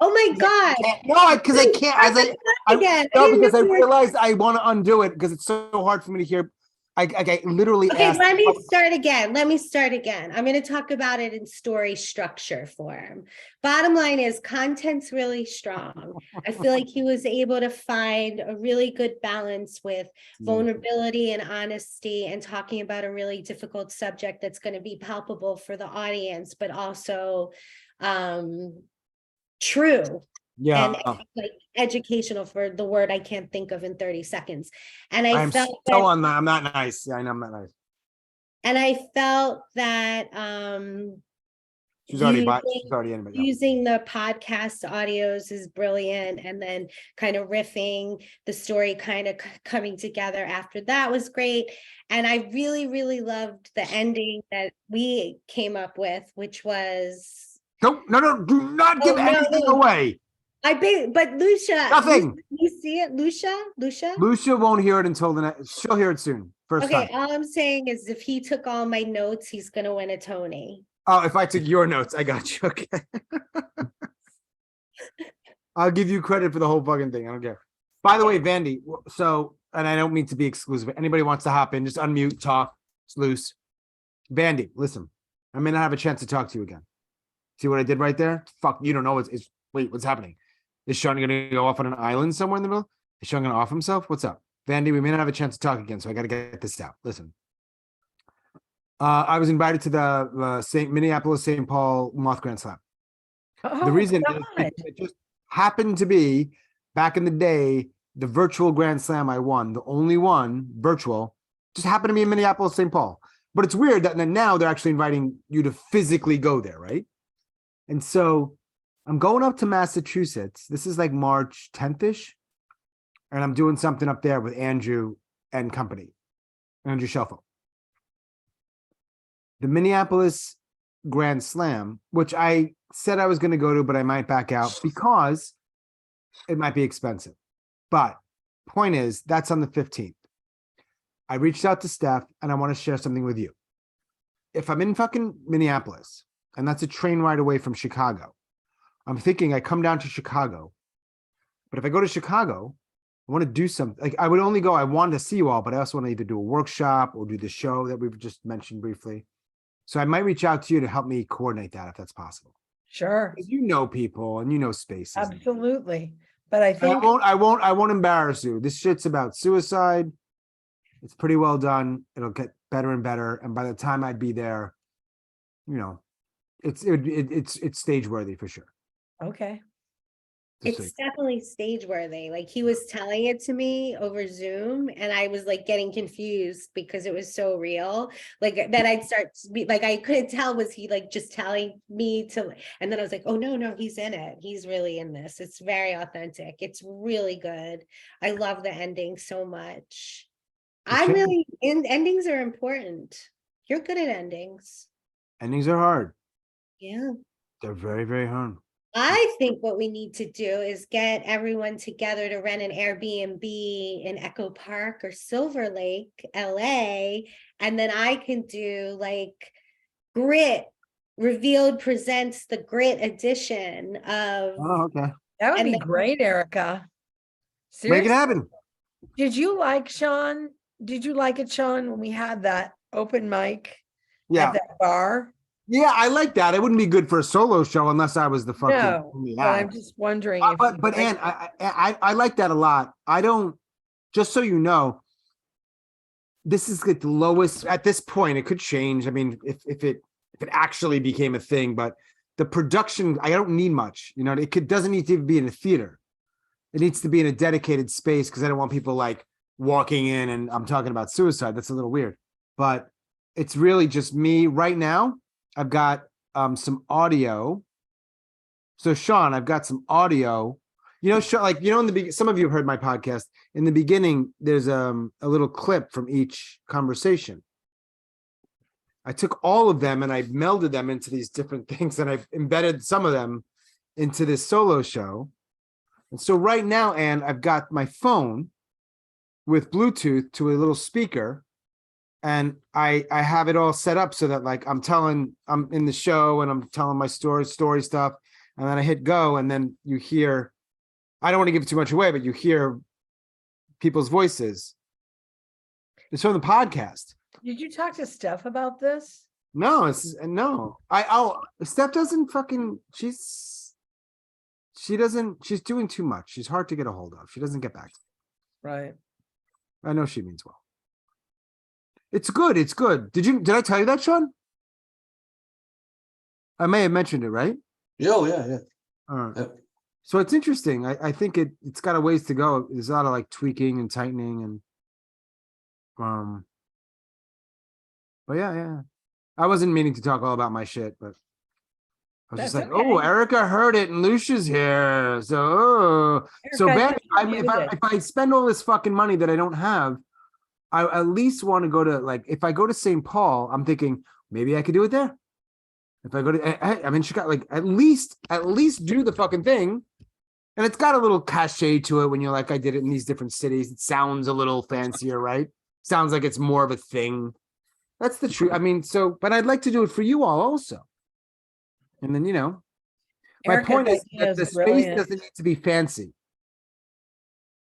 Speaker 5: Oh my God.
Speaker 1: No, because I can't.
Speaker 5: Again.
Speaker 1: Because I realized I want to undo it because it's so hard for me to hear. I literally
Speaker 5: Okay,
Speaker 1: asked.
Speaker 5: let me start again. I'm going to talk about it in story structure form. Bottom line is content's really strong. I feel like he was able to find a really good balance with vulnerability and honesty and talking about a really difficult subject that's going to be palpable for the audience, but also true.
Speaker 1: Yeah.
Speaker 5: like educational for the word I can't think of in 30 seconds. And I
Speaker 1: I'm
Speaker 5: felt
Speaker 1: so
Speaker 5: that,
Speaker 1: on that. I'm not nice. Yeah, I know I'm not nice.
Speaker 5: and I felt that
Speaker 1: She's already in, but yeah.
Speaker 5: using the podcast audios is brilliant, and then kind of riffing the story, kind of coming together after that was great. And I really, really loved the ending that we came up with, which was
Speaker 1: No, do not give
Speaker 5: no,
Speaker 1: anything
Speaker 5: no.
Speaker 1: away.
Speaker 5: But Lucia,
Speaker 1: Nothing.
Speaker 5: you see it, Lucia?
Speaker 1: Lucia won't hear it until the next. She'll hear it soon. First
Speaker 5: Okay,
Speaker 1: time.
Speaker 5: all I'm saying is if he took all my notes, he's gonna win a Tony.
Speaker 1: Oh, if I took your notes, I got you. Okay. I'll give you credit for the whole fucking thing. I don't care. By the way, Vandy, so, and I don't mean to be exclusive, but anybody wants to hop in, just unmute, talk. It's loose. Vandy, listen, I may not have a chance to talk to you again. See what I did right there? Fuck, you don't know. Wait, what's happening? Is Sean going to go off on an island somewhere in the middle? Is Sean going to off himself? What's up? Vandy, we may not have a chance to talk again, so I got to get this out. Listen. I was invited to the Minneapolis St. Paul Moth Grand Slam.
Speaker 2: Oh,
Speaker 1: The reason
Speaker 2: God.
Speaker 1: it just happened to be back in the day, the virtual Grand Slam I won, the only one virtual, just happened to be in Minneapolis St. Paul. But it's weird that now they're actually inviting you to physically go there, right? And so I'm going up to Massachusetts. This is like March 10th-ish. And I'm doing something up there with Andrew and company, Andrew Shelfo. The Minneapolis Grand Slam, which I said I was going to go to, but I might back out because it might be expensive. But point is, that's on the 15th. I reached out to Steph and I want to share something with you. If I'm in fucking Minneapolis, and that's a train ride away from Chicago, I'm thinking I come down to Chicago. But if I go to Chicago, I want to do something. Like I would only go, I wanted to see you all, but I also want to either do a workshop or do the show that we've just mentioned briefly. So I might reach out to you to help me coordinate that if that's possible.
Speaker 2: Sure,
Speaker 1: Because you know people and you know spaces.
Speaker 2: absolutely. But I
Speaker 1: And
Speaker 2: think
Speaker 1: I won't embarrass you. This shit's about suicide. It's pretty well done. It'll get better and better. And by the time I'd be there, you know, it's stage worthy for sure.
Speaker 2: okay.
Speaker 1: Just
Speaker 5: It's
Speaker 1: like-
Speaker 5: definitely stage worthy. Like he was telling it to me over Zoom, and I was like getting confused because it was so real. Like then I'd start to be like, I couldn't tell, was he like just telling me to, and then I was like, oh no, he's in it. He's really in this. It's very authentic. It's really good. I love the ending so much. I'm really in, endings are important. You're good at endings.
Speaker 1: Endings are hard.
Speaker 5: Yeah.
Speaker 1: They're very, very hard.
Speaker 5: I think what we need to do is get everyone together to rent an Airbnb in Echo Park or Silver Lake, LA, and then I can do like Grit Revealed presents the Grit edition of,
Speaker 1: Oh, okay.
Speaker 2: That would
Speaker 5: And
Speaker 2: be
Speaker 5: then-
Speaker 2: great, Erica.
Speaker 1: Make it
Speaker 2: Seriously,
Speaker 1: happen.
Speaker 2: did you like Sean? Did you like it, Sean, when we had that open mic
Speaker 1: Yeah.
Speaker 2: at that bar?
Speaker 1: Yeah, I like that. It wouldn't be good for a solo show unless I was the fucking
Speaker 2: No,
Speaker 1: only
Speaker 2: but I'm
Speaker 1: act.
Speaker 2: just wondering if. you
Speaker 1: But
Speaker 2: liked
Speaker 1: Ann,
Speaker 2: it.
Speaker 1: I like that a lot. I don't, just so you know, this is like the lowest at this point. It could change. I mean, if it actually became a thing, but the production, I don't need much. You know, doesn't need to be in a theater. It needs to be in a dedicated space because I don't want people like walking in and I'm talking about suicide. That's a little weird, but it's really just me right now. I've got some audio. So Sean, I've got some audio. You know, Sean, like, you know, in the some of you have heard my podcast. In the beginning, there's a little clip from each conversation. I took all of them and I melded them into these different things, and I've embedded some of them into this solo show. And so right now, Ann, I've got my phone with Bluetooth to a little speaker, and I have it all set up so that like I'm in the show and I'm telling my story stuff, and then I hit go, and then you hear, I don't want to give too much away, but you hear people's voices. It's from the podcast.
Speaker 2: Did you talk to Steph about this?
Speaker 1: No, no. Steph doesn't fucking, she's doing too much. She's hard to get a hold of. She doesn't get back to me.
Speaker 2: Right.
Speaker 1: I know she means well. It's good. It's good. Did I tell you that, Sean? I may have mentioned it, right?
Speaker 4: Oh, yeah.
Speaker 1: All right.
Speaker 4: Yep.
Speaker 1: So it's interesting. I think it's got a ways to go. There's a lot of like tweaking and tightening and but yeah. I wasn't meaning to talk all about my shit, but I was just
Speaker 2: That's
Speaker 1: like, oh,
Speaker 2: okay.
Speaker 1: Erica heard it and Lucia's here. So
Speaker 2: Erica, I
Speaker 1: Ben,
Speaker 2: think you're
Speaker 1: if
Speaker 2: muted.
Speaker 1: I spend all this fucking money that I don't have, I at least want to go to like if I go to St. Paul, I'm thinking maybe I could do it there. If I go to I'm in Chicago, like at least do the fucking thing. And it's got a little cachet to it when you're like, I did it in these different cities. It sounds a little fancier, right? Sounds like it's more of a thing. That's the truth. I mean, so, but I'd like to do it for you all also. And then, my
Speaker 2: Erica's
Speaker 1: point is
Speaker 2: idea
Speaker 1: that
Speaker 2: is
Speaker 1: the space
Speaker 2: brilliant.
Speaker 1: doesn't need to be fancy.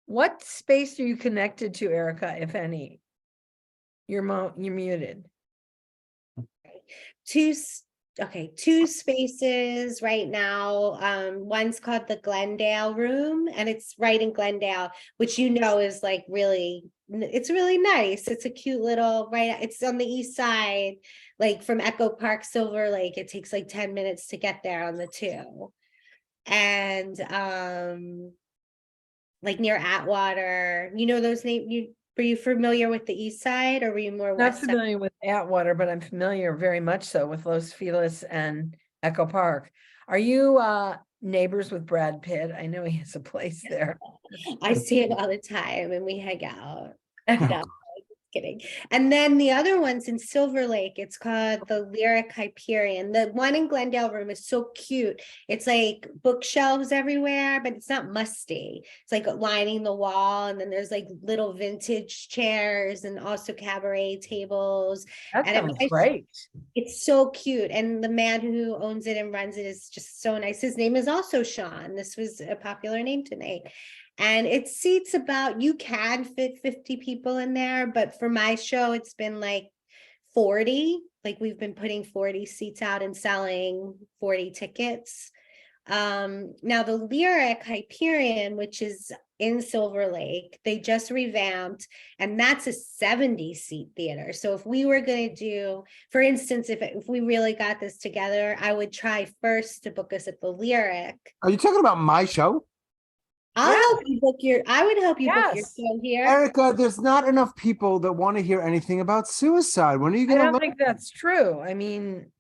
Speaker 2: What space are you connected to, Erica, if any? You're muted.
Speaker 5: Two spaces right now. One's called the Glendale Room, and it's right in Glendale, which is like it's really nice. It's a cute little, right, it's on the east side, like from Echo Park, Silver Lake. It takes like 10 minutes to get there on the 2. And like near Atwater, those names. Were you familiar with the east side, or were you more
Speaker 2: Not
Speaker 5: west side?
Speaker 2: familiar with Atwater, but I'm familiar very much so with Los Feliz and Echo Park. Are you neighbors with Brad Pitt? I know he has a place there.
Speaker 5: I see it all the time and we hang out. No, just kidding. And then the other one's in Silver Lake. It's called the Lyric Hyperion. The one in Glendale Room is so cute. It's like bookshelves everywhere, but it's not musty. It's like lining the wall, and then there's like little vintage chairs and also cabaret tables.
Speaker 2: That
Speaker 5: And
Speaker 2: sounds great.
Speaker 5: it's so cute. And the man who owns it and runs it is just so nice. His name is also Sean. This was a popular name tonight. And it seats about, you can fit 50 people in there, but for my show, it's been like 40. Like we've been putting 40 seats out and selling 40 tickets. Now the Lyric Hyperion, which is in Silver Lake, they just revamped, and that's a 70-seat theater. So if we were going to do, for instance, if we really got this together, I would try first to book us at the Lyric.
Speaker 1: Are you talking about my show?
Speaker 5: I would help you book your
Speaker 2: Yes.
Speaker 5: show here.
Speaker 1: Erica, there's not enough people that want to hear anything about suicide. When are you
Speaker 2: I
Speaker 1: going to
Speaker 2: don't think that's true. I mean,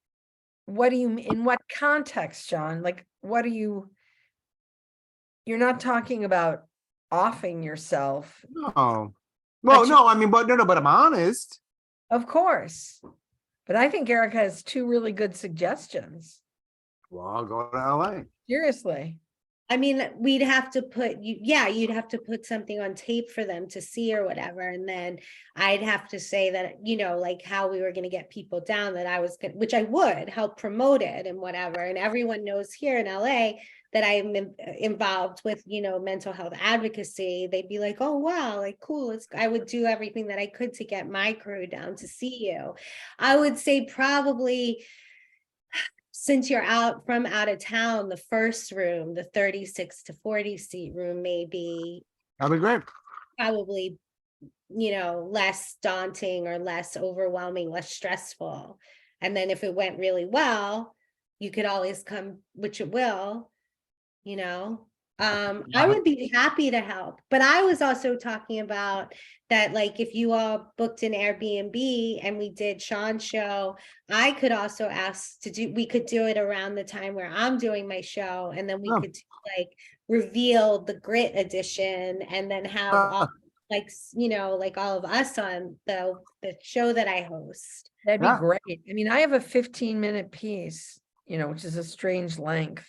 Speaker 2: what do you, in what context, Sean? Like, what are you're not talking about offing yourself.
Speaker 1: No. Well,
Speaker 2: But
Speaker 1: no, I mean, but I'm honest.
Speaker 2: Of course. But I think Erica has 2 really good suggestions.
Speaker 1: Well, I'll go to LA.
Speaker 2: Seriously.
Speaker 5: I mean, we'd have to you'd have to put something on tape for them to see or whatever. And then I'd have to say that, like how we were going to get people down, that I was going, which I would help promote it and whatever. And everyone knows here in LA that I'm involved with, mental health advocacy. They'd be like, oh, wow, like, cool. I would do everything that I could to get my crew down to see you. I would say probably, since you're out of town, the first room, the 36 to 40 seat room, may be
Speaker 1: That'd be great.
Speaker 5: probably, less daunting or less overwhelming, less stressful. And then if it went really well, you could always come, which it will, I would be happy to help. But I was also talking about that, like, if you all booked an Airbnb and we did Sean's show, I could also ask we could do it around the time where I'm doing my show. And then we could like reveal the Grit edition and then have all, like all of us on the show that I host.
Speaker 2: That'd be great. I mean, I have a 15-minute piece, which is a strange length,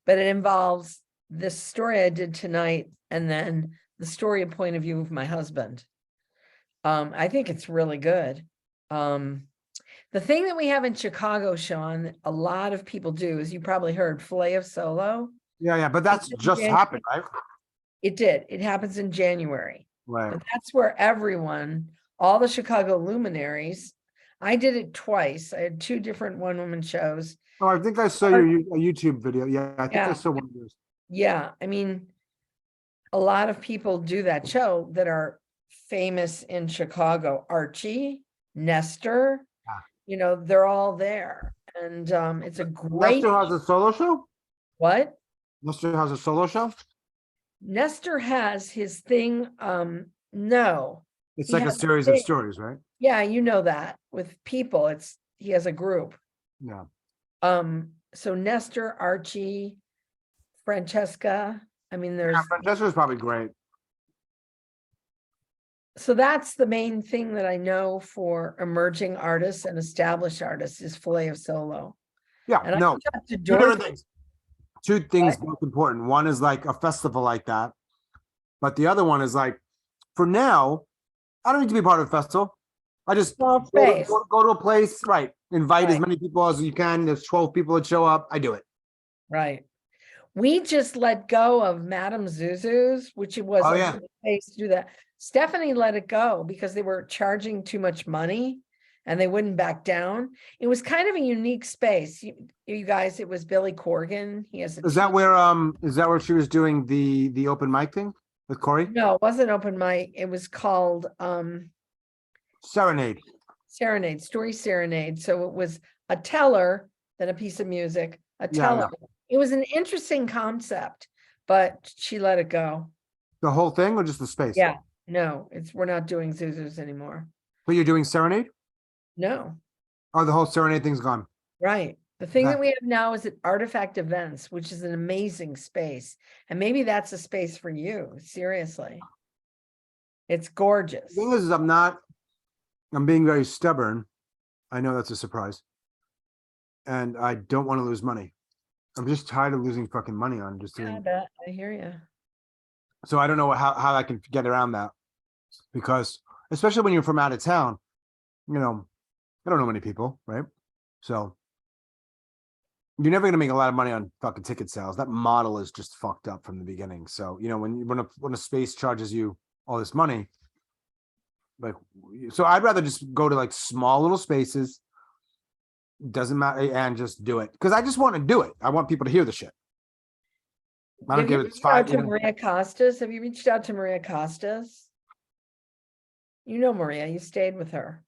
Speaker 2: but it involves this story I did tonight and then the story and point of view of my husband. I think it's really good. The thing that we have in Chicago, Sean, a lot of people do, is you probably heard, Filet of Solo.
Speaker 1: Yeah, but that's just happened, right?
Speaker 2: It did. It happens in January.
Speaker 1: Right.
Speaker 2: But that's where all the Chicago luminaries, I did it twice. I had 2 different one-woman shows.
Speaker 1: Oh, I think I saw your YouTube video. Yeah, I think I saw one of yours.
Speaker 2: Yeah, I mean, a lot of people do that show that are famous in Chicago. Archie, Nestor, they're all there. And it's a great.
Speaker 1: Nestor has a solo show?
Speaker 2: What?
Speaker 1: Nestor has a solo show?
Speaker 2: Nestor has his thing, no.
Speaker 1: It's
Speaker 2: He
Speaker 1: like a
Speaker 2: has a
Speaker 1: series of
Speaker 2: thing.
Speaker 1: stories, right?
Speaker 2: Yeah, you know that with people, he has a group.
Speaker 1: Yeah.
Speaker 2: So Nestor, Archie, Francesca, I mean, there's,
Speaker 1: Yeah, Francesca's probably great.
Speaker 2: so that's the main thing that I know for emerging artists and established artists is Filet of Solo.
Speaker 1: Yeah,
Speaker 2: And I
Speaker 1: no,
Speaker 2: talked to
Speaker 1: two different
Speaker 2: Dorothy.
Speaker 1: things. Two things both important. One is like a festival like that. But the other one is like, for now, I don't need to be part of a festival. I just
Speaker 2: Small
Speaker 1: go
Speaker 2: space.
Speaker 1: go to a place, right? Invite as
Speaker 2: Right.
Speaker 1: many people as you can. There's 12 people that show up. I do it.
Speaker 2: Right. We just let go of Madame Zuzu's, which it was
Speaker 1: Oh,
Speaker 2: a
Speaker 1: yeah.
Speaker 2: good place to do that. Stephanie let it go because they were charging too much money and they wouldn't back down. It was kind of a unique space. You guys, it was Billy Corgan. He has a
Speaker 1: Is that where she was doing the open mic thing with Corey?
Speaker 2: no, it wasn't open mic. It was called
Speaker 1: Serenade.
Speaker 2: Serenade, Story Serenade. So it was a teller, then a piece of music, a
Speaker 1: Yeah, I
Speaker 2: teller.
Speaker 1: know.
Speaker 2: It was an interesting concept, but she let it go.
Speaker 1: The whole thing or just the space?
Speaker 2: Yeah, no, we're not doing Zuzu's anymore.
Speaker 1: But you're doing Serenade?
Speaker 2: No,
Speaker 1: Oh, the whole Serenade thing's gone.
Speaker 2: right. The thing
Speaker 1: Okay.
Speaker 2: that we have now is at Artifact Events, which is an amazing space. And maybe that's a space for you, seriously. It's gorgeous.
Speaker 1: The thing is I'm being very stubborn. I know that's a surprise. And I don't want to lose money. I'm just tired of losing fucking money on just
Speaker 2: Yeah, I
Speaker 1: doing.
Speaker 2: bet. I hear you.
Speaker 1: So I don't know how I can get around that. Because especially when you're from out of town, I don't know many people, right? So you're never gonna make a lot of money on fucking ticket sales. That model is just fucked up from the beginning. So when a space charges you all this money, like, so I'd rather just go to like small little spaces. Doesn't matter, and just do it because I just want to do it. I want people to hear the shit. I don't
Speaker 2: Have you
Speaker 1: care if it's
Speaker 2: reached out
Speaker 1: 5.
Speaker 2: to Maria Costas? Have you reached out to Maria Costas? You know Maria, you stayed with her.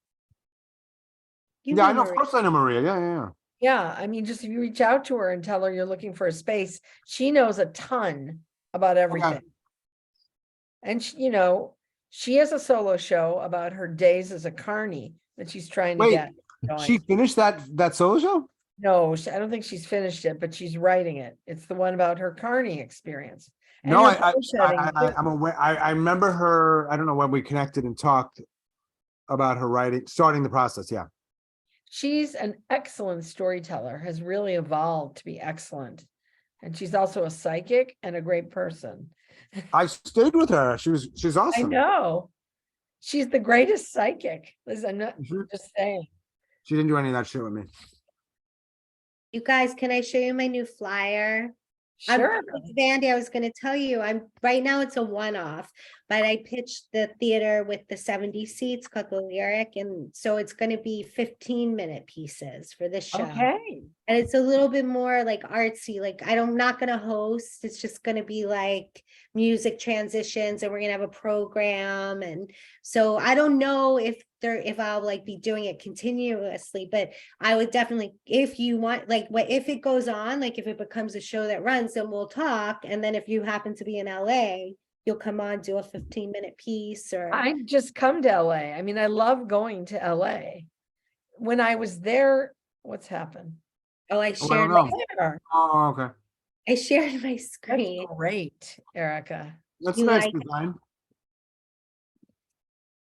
Speaker 5: You
Speaker 1: Yeah, I
Speaker 5: know,
Speaker 1: know. Of course, I know Maria. Yeah.
Speaker 2: Yeah, I mean, just if you reach out to her and tell her you're looking for a space, she knows a ton about everything. And she has a solo show about her days as a carny that she's trying to
Speaker 1: Wait,
Speaker 2: get
Speaker 1: she
Speaker 2: going.
Speaker 1: finished that solo show?
Speaker 2: No, I don't think she's finished it, but she's writing it. It's the one about her carny experience. And
Speaker 1: No,
Speaker 2: her bullshitting, too.
Speaker 1: I'm aware. I remember her. I don't know when we connected and talked about her writing, starting the process. Yeah.
Speaker 2: She's an excellent storyteller, has really evolved to be excellent. And she's also a psychic and a great person.
Speaker 1: I stayed with her. She's
Speaker 2: I
Speaker 1: awesome.
Speaker 2: know. She's the greatest psychic. Listen, I'm not
Speaker 1: Mhm.
Speaker 2: just saying.
Speaker 1: She didn't do any of that shit with me.
Speaker 5: you guys, can I show you my new flyer?
Speaker 2: Sure.
Speaker 5: Vandy, I was going to tell you, right now it's a one-off, but I pitched the theater with the 70 seats called the Lyric. And so it's going to be 15-minute pieces for this show.
Speaker 2: Okay.
Speaker 5: And it's a little bit more like artsy, like I'm not going to host. It's just going to be like music transitions and we're going to have a program. And so I don't know if I'll like be doing it continuously, but I would definitely, if you want, like if it goes on, like if it becomes a show that runs, then we'll talk. And then if you happen to be in LA, you'll come on, do a 15-minute piece or.
Speaker 2: I just come to LA. I mean, I love going to LA. When I was there, what's happened?
Speaker 5: Oh, I
Speaker 1: I don't
Speaker 5: shared
Speaker 1: know.
Speaker 2: There.
Speaker 1: Oh, okay.
Speaker 5: I shared my
Speaker 2: That's
Speaker 5: screen.
Speaker 2: great, Erica.
Speaker 1: That's
Speaker 5: You
Speaker 1: a nice
Speaker 5: like it?
Speaker 1: design.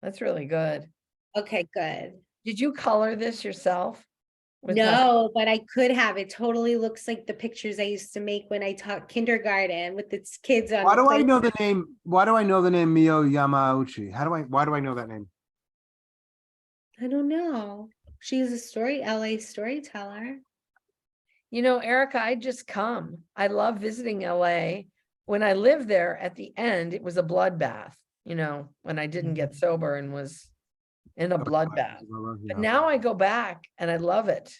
Speaker 2: That's really good.
Speaker 5: Okay, good.
Speaker 2: Did you color this yourself? With that-
Speaker 5: No, but I could have. It totally looks like the pictures I used to make when I taught kindergarten with its kids on.
Speaker 1: Why
Speaker 5: the
Speaker 1: do I
Speaker 5: play-
Speaker 1: know the name? Why do I know the name Mio Yamauchi? Why do I know that name?
Speaker 5: I don't know. She's a LA storyteller.
Speaker 2: Erica, I just come. I love visiting LA. When I lived there at the end, it was a bloodbath, when I didn't get sober and was in a bloodbath. But now I go back and I love it,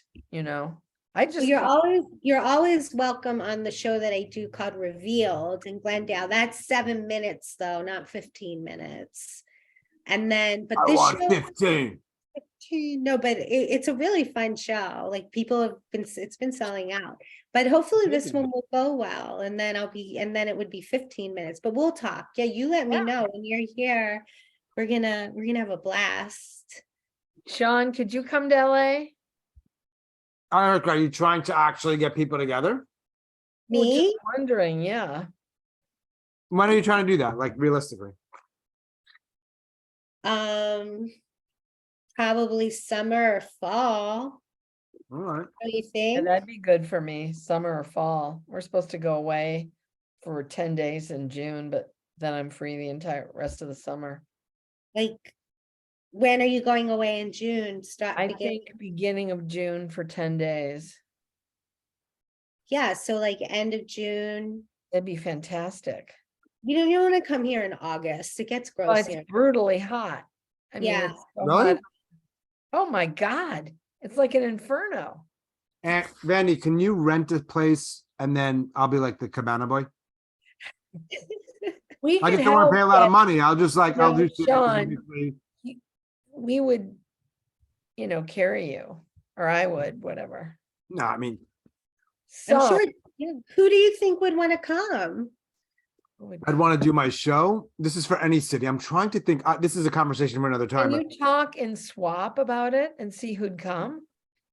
Speaker 2: I just
Speaker 5: You're always welcome on the show that I do called Revealed in Glendale. That's 7 minutes though, not 15 minutes. And then, but
Speaker 1: I
Speaker 5: this
Speaker 1: want
Speaker 5: show,
Speaker 1: 15.
Speaker 5: No, but it's a really fun show. Like people have been, it's been selling out. But hopefully this one will go well, and then it would be 15 minutes. But we'll talk. Yeah, you let me
Speaker 2: Yeah.
Speaker 5: know when you're here. We're gonna have a blast.
Speaker 2: Sean, could you come to LA?
Speaker 1: Eric, are you trying to actually get people together?
Speaker 2: Well, just
Speaker 5: Me?
Speaker 2: wondering, yeah.
Speaker 1: When are you trying to do that? Like realistically?
Speaker 5: Probably summer or fall.
Speaker 1: All right.
Speaker 5: What do you
Speaker 2: Yeah,
Speaker 5: think?
Speaker 2: that'd be good for me, summer or fall. We're supposed to go away for 10 days in June, but then I'm free the entire rest of the summer.
Speaker 5: Like, when are you going away in June?
Speaker 2: I think beginning of June for 10 days.
Speaker 5: Yeah, so like end of June.
Speaker 2: That'd be fantastic.
Speaker 5: You don't want to come here in August. It gets
Speaker 2: Well,
Speaker 5: gross
Speaker 2: it's
Speaker 5: here.
Speaker 2: brutally hot. I mean,
Speaker 5: Yeah.
Speaker 2: it's so
Speaker 1: Really?
Speaker 2: hot. Oh my God. It's like an inferno.
Speaker 1: And Vandy, can you rent a place and then I'll be like the cabana boy?
Speaker 2: We
Speaker 1: I
Speaker 2: could
Speaker 1: just don't want
Speaker 2: help,
Speaker 1: to pay a lot of
Speaker 2: but
Speaker 1: money. I'll just like, I'll
Speaker 2: No,
Speaker 1: do shit
Speaker 2: Sean.
Speaker 1: economically.
Speaker 2: we would, carry you, or I would, whatever.
Speaker 1: No, I mean,
Speaker 5: I'm
Speaker 2: So,
Speaker 5: sure. Yeah. Who do you think would want to come?
Speaker 1: I'd want to do my show. This is for any city. I'm trying to think. This is a conversation for another time.
Speaker 2: can
Speaker 1: But
Speaker 2: you talk and swap about it and see who'd come?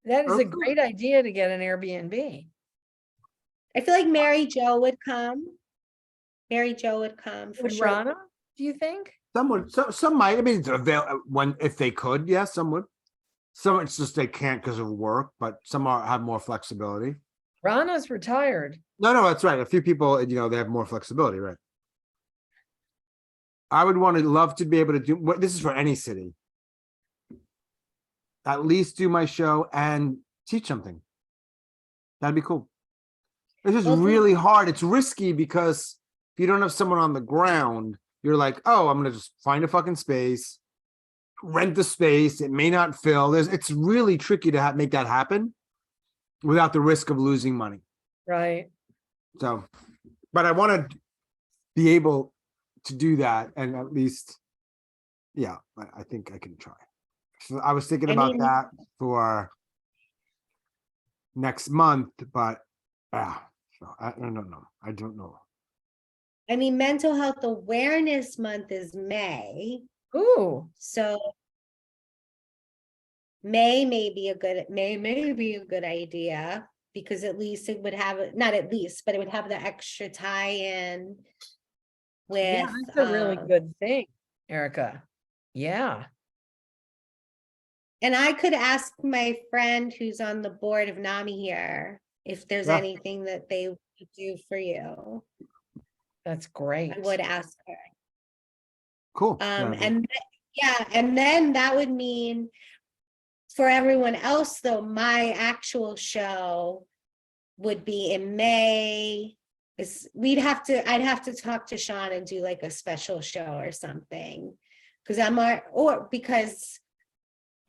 Speaker 2: That is a
Speaker 1: Okay.
Speaker 2: great idea to get an Airbnb.
Speaker 5: I feel like Mary Jo would come. Mary Jo would come for
Speaker 2: Would
Speaker 5: sure.
Speaker 2: Rana, do you think?
Speaker 1: some would, some might. I mean, it's when if they could, yes, some would. Some it's just they can't because of work, but some have more flexibility.
Speaker 2: Rana's retired.
Speaker 1: No, that's right. A few people, they have more flexibility, right? I would love to be able to do what this is for any city. At least do my show and teach something. That'd be cool. It's just
Speaker 5: Well,
Speaker 1: really hard. It's risky because if you don't have someone on the ground, you're like, oh, I'm gonna just find a fucking space, rent the space. It may not fill. It's really tricky to make that happen without the risk of losing money.
Speaker 2: Right.
Speaker 1: So, but I want to be able to do that, and at least, yeah, I think I can try. So I was thinking
Speaker 5: I
Speaker 1: about
Speaker 5: mean-
Speaker 1: that for next month, but so I don't know. I don't know.
Speaker 5: I mean, Mental Health Awareness Month is May.
Speaker 2: Ooh,
Speaker 5: So May may be a good idea, because at least it would have, not at least, but it would have the extra tie-in with.
Speaker 2: yeah, that's a really good thing, Erica. Yeah.
Speaker 5: And I could ask my friend who's on the board of NAMI here if there's
Speaker 1: Yeah.
Speaker 5: anything that they would do for you.
Speaker 2: That's great.
Speaker 5: I would ask her.
Speaker 1: Cool. Yeah,
Speaker 5: And then that would mean for everyone else, though, my actual show would be in May. I'd have to talk to Sean and do like a special show or something. Because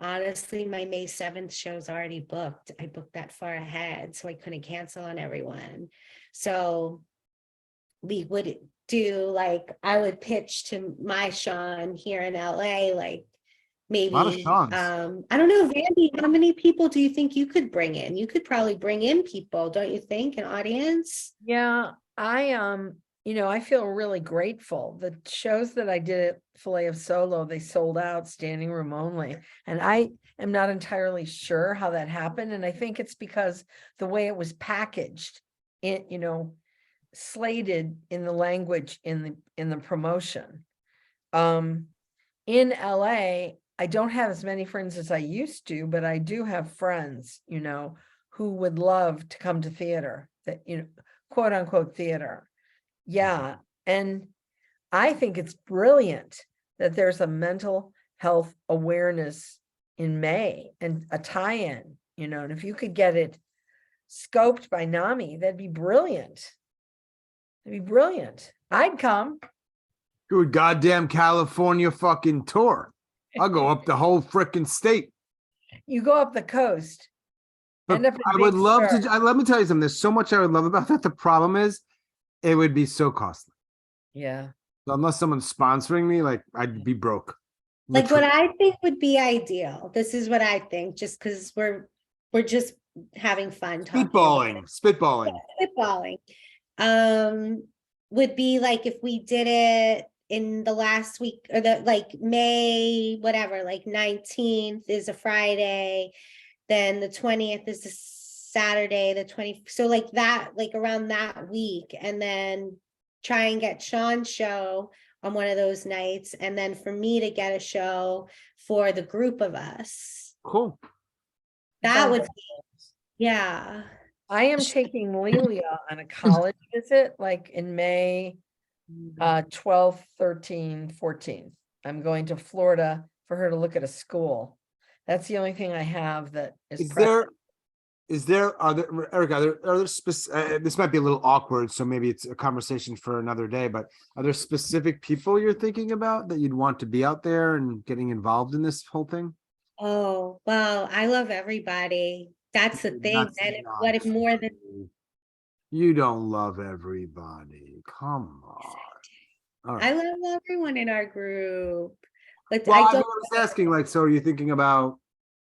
Speaker 5: honestly, my May 7th show's already booked. I booked that far ahead, so I couldn't cancel on everyone. So we would do like, I would pitch to my Sean here in LA, like maybe,
Speaker 1: lot of Seans.
Speaker 5: I don't know, Vandy, how many people do you think you could bring in? You could probably bring in people, don't you think, an audience?
Speaker 2: Yeah, I feel really grateful. The shows that I did at Filet of Solo, they sold out, standing room only. And I am not entirely sure how that happened. And I think it's because the way it was packaged, slated in the language in the promotion. In LA, I don't have as many friends as I used to, but I do have friends, who would love to come to theater, that, quote unquote theater. Yeah. And I think it's brilliant that there's a mental health awareness in May and a tie-in, and if you could get it scoped by NAMI, that'd be brilliant. It'd be brilliant. I'd come.
Speaker 1: Good goddamn California fucking tour. I'll go up the whole freaking state.
Speaker 2: You go up the coast.
Speaker 1: But
Speaker 2: End up in
Speaker 1: I would
Speaker 2: Big
Speaker 1: love
Speaker 2: Sur.
Speaker 1: to. Let me tell you something. There's so much I would love about that. The problem is, it would be so costly.
Speaker 2: Yeah.
Speaker 1: So unless someone's sponsoring me, like I'd be broke.
Speaker 5: Like what
Speaker 1: literally.
Speaker 5: I think would be ideal, this is what I think, just because we're just having fun talking about it.
Speaker 1: Spitballing.
Speaker 5: Spitballing. Would be like if we did it in the last week or the like May, whatever, like 19th is a Friday, then the 20th is a Saturday, the 20th. So like that, like around that week, and then try and get Sean's show on one of those nights, and then for me to get a show for the group of us.
Speaker 1: Cool.
Speaker 5: That would
Speaker 2: Sounds-
Speaker 5: be, yeah.
Speaker 2: I am taking Lelia on a college visit, like in May, 12th, 13th, 14th. I'm going to Florida for her to look at a school. That's the only thing I have that is.
Speaker 1: Are there, Erica, this might be a little awkward, so maybe it's a conversation for another day, but are there specific people you're thinking about that you'd want to be out there and getting involved in this whole thing?
Speaker 5: Oh, well, I love everybody. That's the thing.
Speaker 1: That's
Speaker 5: And
Speaker 1: not
Speaker 5: what if more than
Speaker 1: true. You don't love everybody. Come on. All
Speaker 5: I
Speaker 1: right.
Speaker 5: love everyone in our group. But
Speaker 1: Well,
Speaker 5: I
Speaker 1: I
Speaker 5: don't,
Speaker 1: was asking, like, so are you thinking about,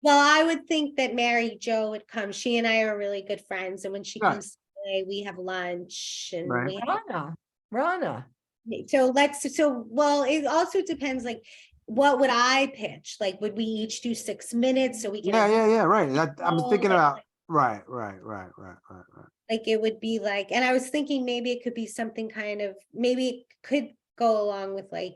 Speaker 5: well, I would think that Mary Jo would come. She and I are really good friends. And when she
Speaker 1: Right.
Speaker 5: comes today, we have lunch and
Speaker 1: Right.
Speaker 2: Rana.
Speaker 5: well, it also depends, like, what would I pitch? Like, would we each do 6 minutes so we can?
Speaker 1: yeah, right. I'm
Speaker 5: Oh,
Speaker 1: thinking
Speaker 5: like-
Speaker 1: about, right.
Speaker 5: Like it would be like, and I was thinking maybe it could be something kind of, maybe it could go along with like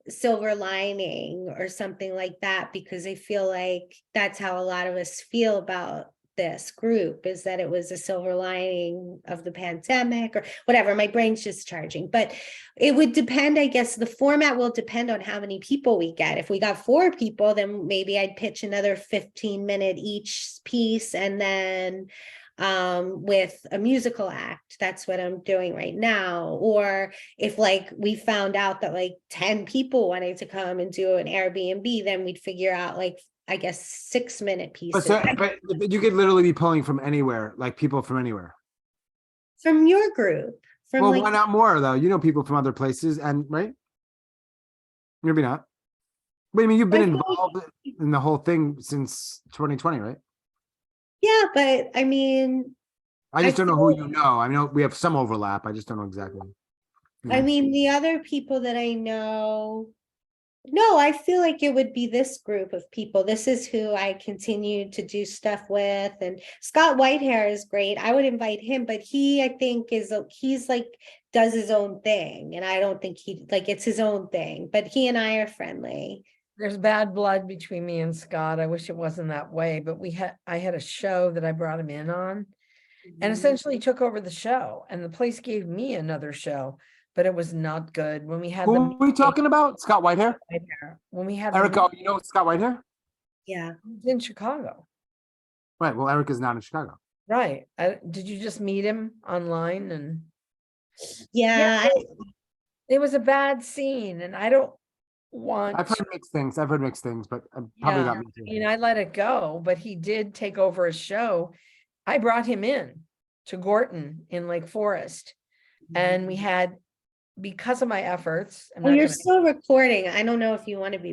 Speaker 5: silver lining or something like that, because I feel like that's how a lot of us feel about this group, is that it was a silver lining of the pandemic or whatever. My brain's just charging, but it would depend, I guess the format will depend on how many people we get. If we got 4 people, then maybe I'd pitch another 15-minute each piece, and then with a musical act. That's what I'm doing right now. Or if like we found out that like 10 people wanted to come and do an Airbnb, then we'd figure out like, I guess, 6-minute pieces.
Speaker 1: But you could literally be pulling from anywhere, like people from anywhere.
Speaker 5: From your group, from
Speaker 1: Well,
Speaker 5: like,
Speaker 1: why not more though? You know people from other places, and right? Maybe not. But I mean, you've been
Speaker 5: I feel like-
Speaker 1: involved in the whole thing since 2020, right?
Speaker 5: yeah, but I mean,
Speaker 1: I just
Speaker 5: I
Speaker 1: don't know who
Speaker 5: feel-
Speaker 1: you know. I know we have some overlap. I just don't know exactly.
Speaker 5: I mean, the other people that I know, no, I feel like it would be this group of people. This is who I continue to do stuff with. And Scott Whitehair is great. I would invite him, but he, I think, he's like, does his own thing. And I don't think it's his own thing, but he and I are friendly.
Speaker 2: There's bad blood between me and Scott. I wish it wasn't that way, but I had a show that I brought him in on and essentially took over the show, and the place gave me another show, but it was not good when we had
Speaker 1: Who
Speaker 2: the
Speaker 1: are we talking about? Scott Whitehair?
Speaker 2: Whitehair. When we had
Speaker 1: Erica, you know Scott Whitehair?
Speaker 5: Yeah.
Speaker 2: in Chicago.
Speaker 1: Right. Well, Erica's not in Chicago.
Speaker 2: Right. Did you just meet him online? And
Speaker 5: Yeah.
Speaker 2: it was a bad scene, and I don't want
Speaker 1: I've heard mixed things. But probably
Speaker 2: Yeah.
Speaker 1: not me
Speaker 2: I
Speaker 1: too.
Speaker 2: mean, I let it go, but he did take over a show. I brought him in to Gorton in Lake Forest, and we had, because of my efforts, I'm
Speaker 5: Well,
Speaker 2: not
Speaker 5: you're
Speaker 2: gonna-
Speaker 5: still recording. I don't know if you want to be